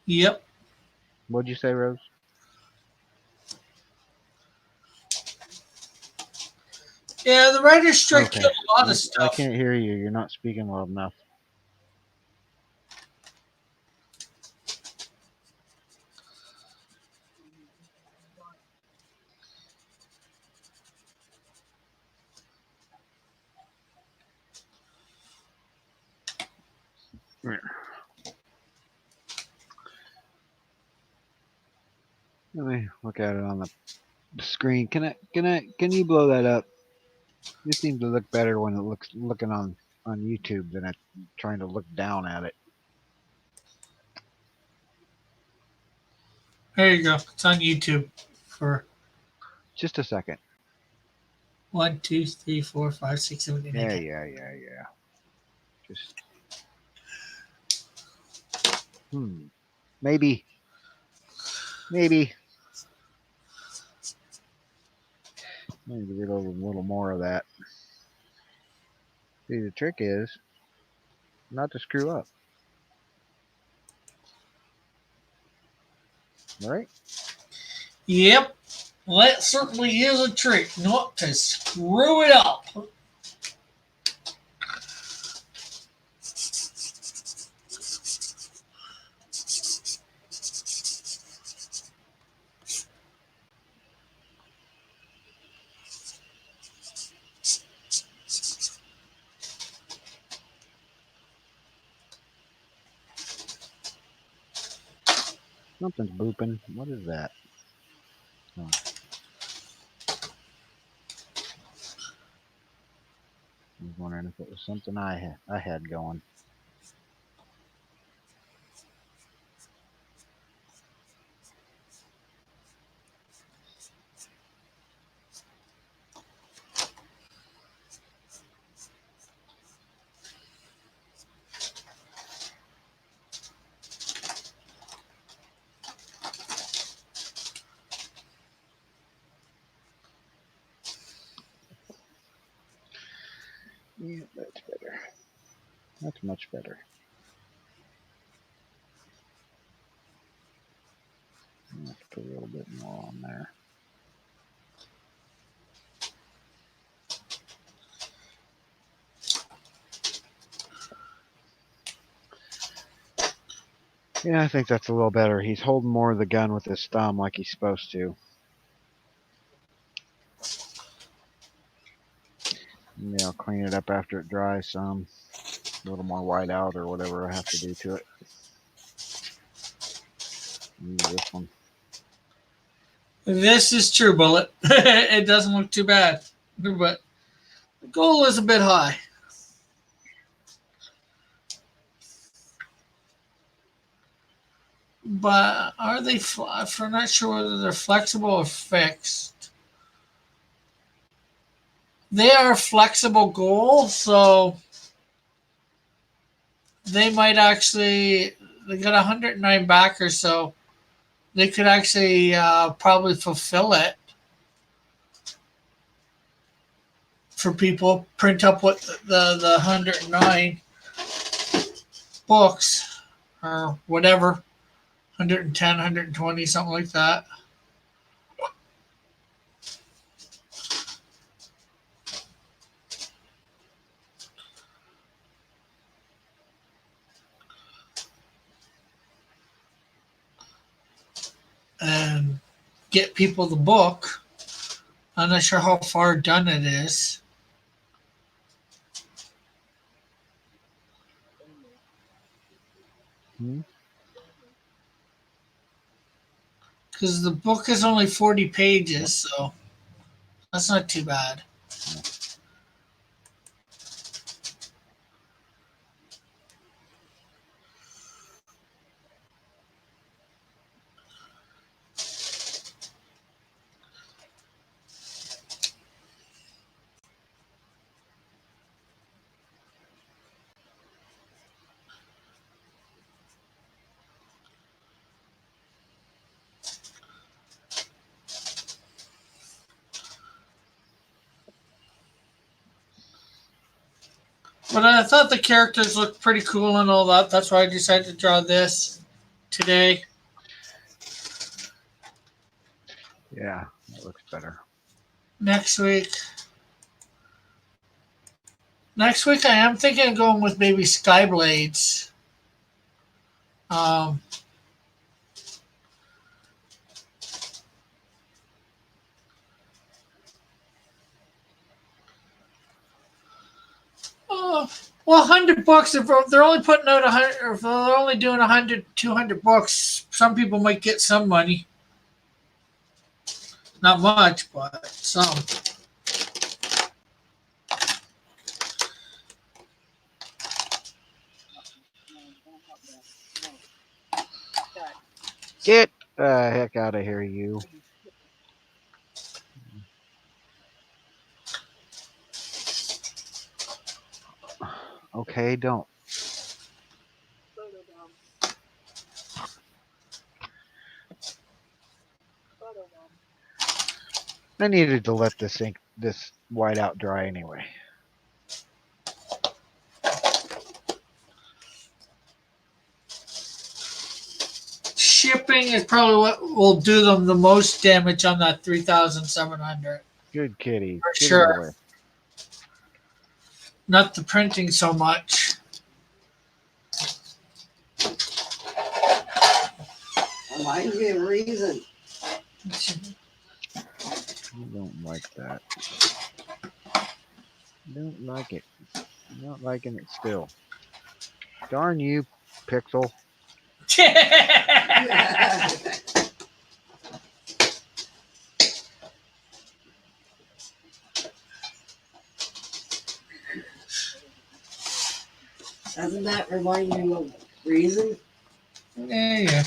Yep. What'd you say, Rose? Yeah, the writer's strike Okay. killed a lot of I stuff. can't hear you. You're not speaking loud enough. Let me look at it on the screen. Can you blow that up? It seems to look better when it looking on YouTube than it trying to look down at it. There you go. It's on YouTube for Just a second. 1, 2, 3, 4, 5, 6, 7, 8, 9, 10. Yeah. Just maybe maybe get a little more of that. See, the trick is not to screw up. Right? Yep. That certainly is a trick, not to screw it up. Something's booping. What is that? Oh. I was wondering if it was something I had going. Yeah, that's better. That's much better. Let's put a little bit more on there. Yeah, I think that's a little better. He's holding more of the gun with his thumb like he's supposed to. Yeah, I'll clean it up after it dries some. A little more white out or whatever I have to do to it. Use this one. This is true, Bullet. It doesn't look too bad, but the goal is a bit high. But are they? I'm not sure whether they're flexible or fixed. They are flexible goals, so they might actually. They got 109 backers, so they could actually probably fulfill it for people. Print up what the 109 books or whatever, 110, 120, something like that. And get people the book. I'm not sure how far done it is. Because the book is only 40 pages, so that's not too bad. But I thought the characters looked pretty cool and all that. That's why I decided to draw this today. Yeah, that looks better. Next week I am thinking of going with maybe Skyblades. Um, well, 100 books. If they're only putting out 100, or if they're only doing 100, 200 books, some people might get some money. Not much, but some. Get the heck out of here, you. Okay, don't. I needed to let this whiteout dry anyway. Shipping is probably what will do them the most damage on that 3,700. Good kitty. For Get sure. him away. Not the printing so much. Reminds me of Reason. You don't like that. You don't like it. You're not liking it still. Darn you, Pixel. Doesn't that remind you of Reason? Yeah.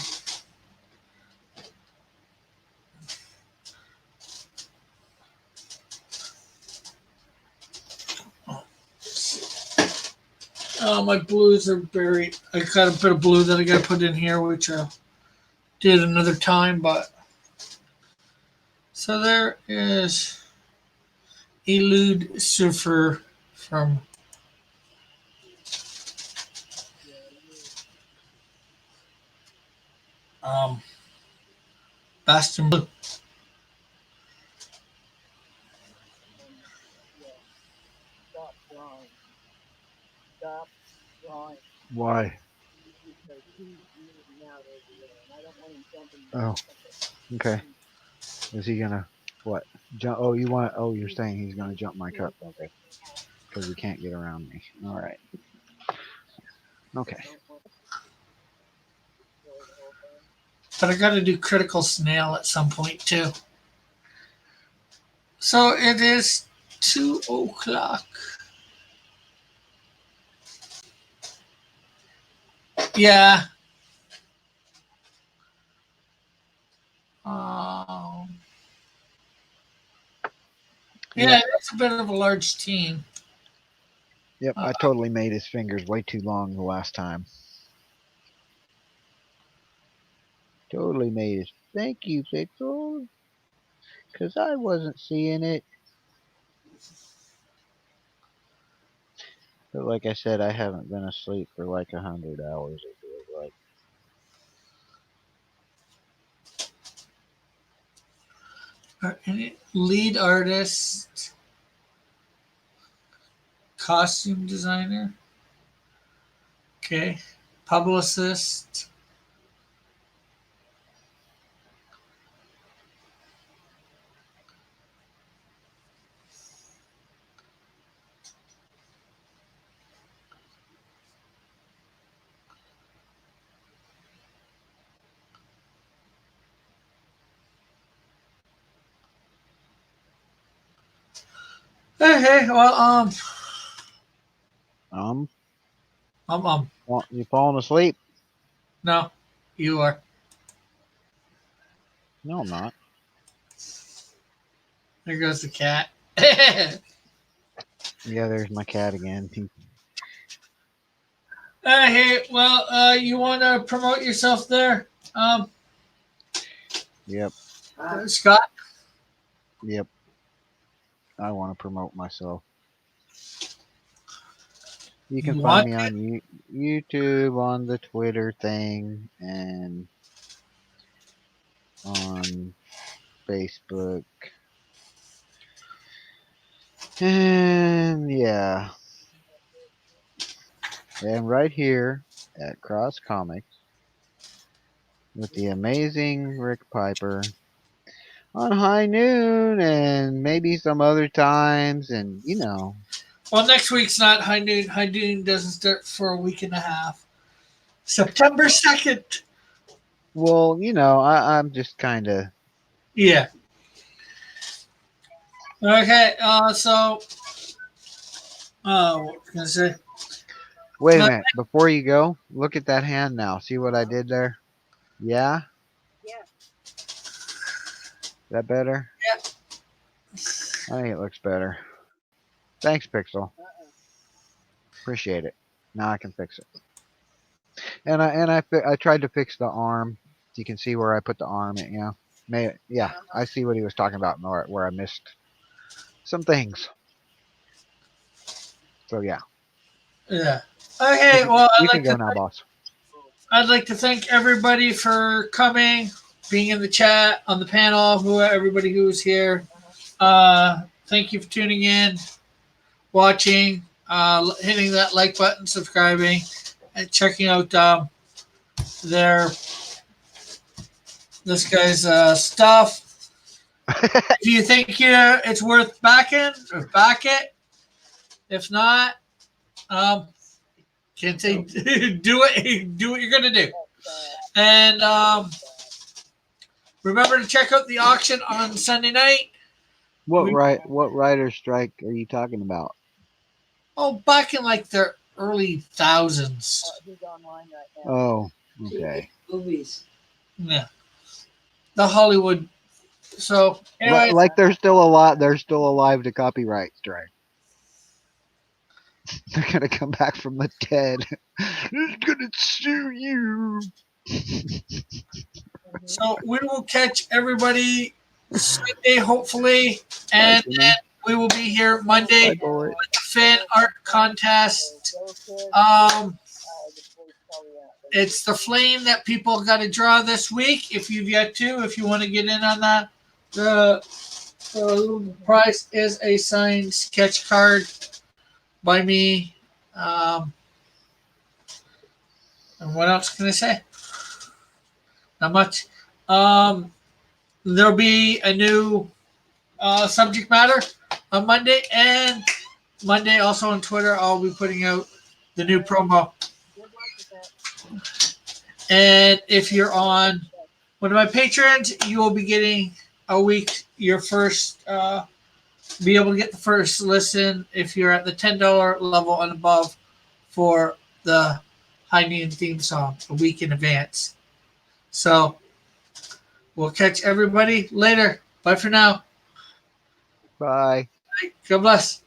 Oh, my blues are buried. I got a bit of blue that I got to put in here, which I'll do it another time. But so there is Euclid Syfer from Bastion Blue. Why? Oh, okay. Is he gonna what? Jump? Oh, you want? Oh, you're saying he's gonna jump my cup? Okay. because you can't get around me. All right. Okay. But I got to do critical snail at some point too. So it is 2:00. Yeah. Yeah, it's a bit of a large team. Yep, I totally made his fingers way too long the last time. Totally made it. Thank you, Pixel. Because I wasn't seeing it. But like I said, I haven't been asleep for like 100 hours, it feels like. Lead artist, costume designer, okay, publicist. Hey, well, Um, um, you falling asleep? no, you are. No, I'm not. There goes the cat. Yeah, there's my cat again. Hey, well, you want to promote yourself there, Yep, Scott? yep. I want to promote myself. You can You find want? me on YouTube, on the Twitter thing, and on Facebook. And yeah. And right here at Cross Comics with the amazing Rick Piper on High Noon and maybe some other times, and you know. Well, next week's not High Noon. High Noon doesn't start for a week and a half. September 2nd. Well, you know, I'm just kind of. Yeah. Okay, so, what was I going to say? Wait a minute. Before you go, look at that hand now. See what I did there? Yeah? Is that better? Yeah. I think it looks better. Thanks, Pixel. Appreciate it. Now I can fix it. And I tried to fix the arm. You can see where I put the arm in. Yeah, I see what he was talking about where I missed some things. So yeah. Yeah. Okay, well, You can go now, boss. I'd like to thank everybody for coming, being in the chat, on the panel, everybody who was here. Thank you for tuning in, watching, hitting that like button, subscribing, and checking out this guy's stuff. If you think it's worth backing, back it. If not, can't say do what you're gonna do. And remember to check out the auction on Sunday night. What writer's strike are you talking about? Oh, back in like the early thousands. Oh, okay. Movies. Yeah, the Hollywood. So anyway, Like they're still alive. They're still alive to copyright strike. They're gonna come back from the dead. They're gonna sue you. so we will catch everybody Sunday, hopefully, and then we will be here Monday with the fan art contest. It's the flame that people got to draw this week. If you've yet to, if you want to get in on that, the prize is a signed sketch card by me. And what else can I say? Not much. There'll be a new subject matter on Monday, and Monday, also on Twitter, I'll be putting out the new promo. And if you're on one of my patrons, you will be getting a week, your first, be able to get the first listen if you're at the $10 level and above for the High Noon theme song a week in advance. So we'll catch everybody later. Bye for now. Bye. God bless.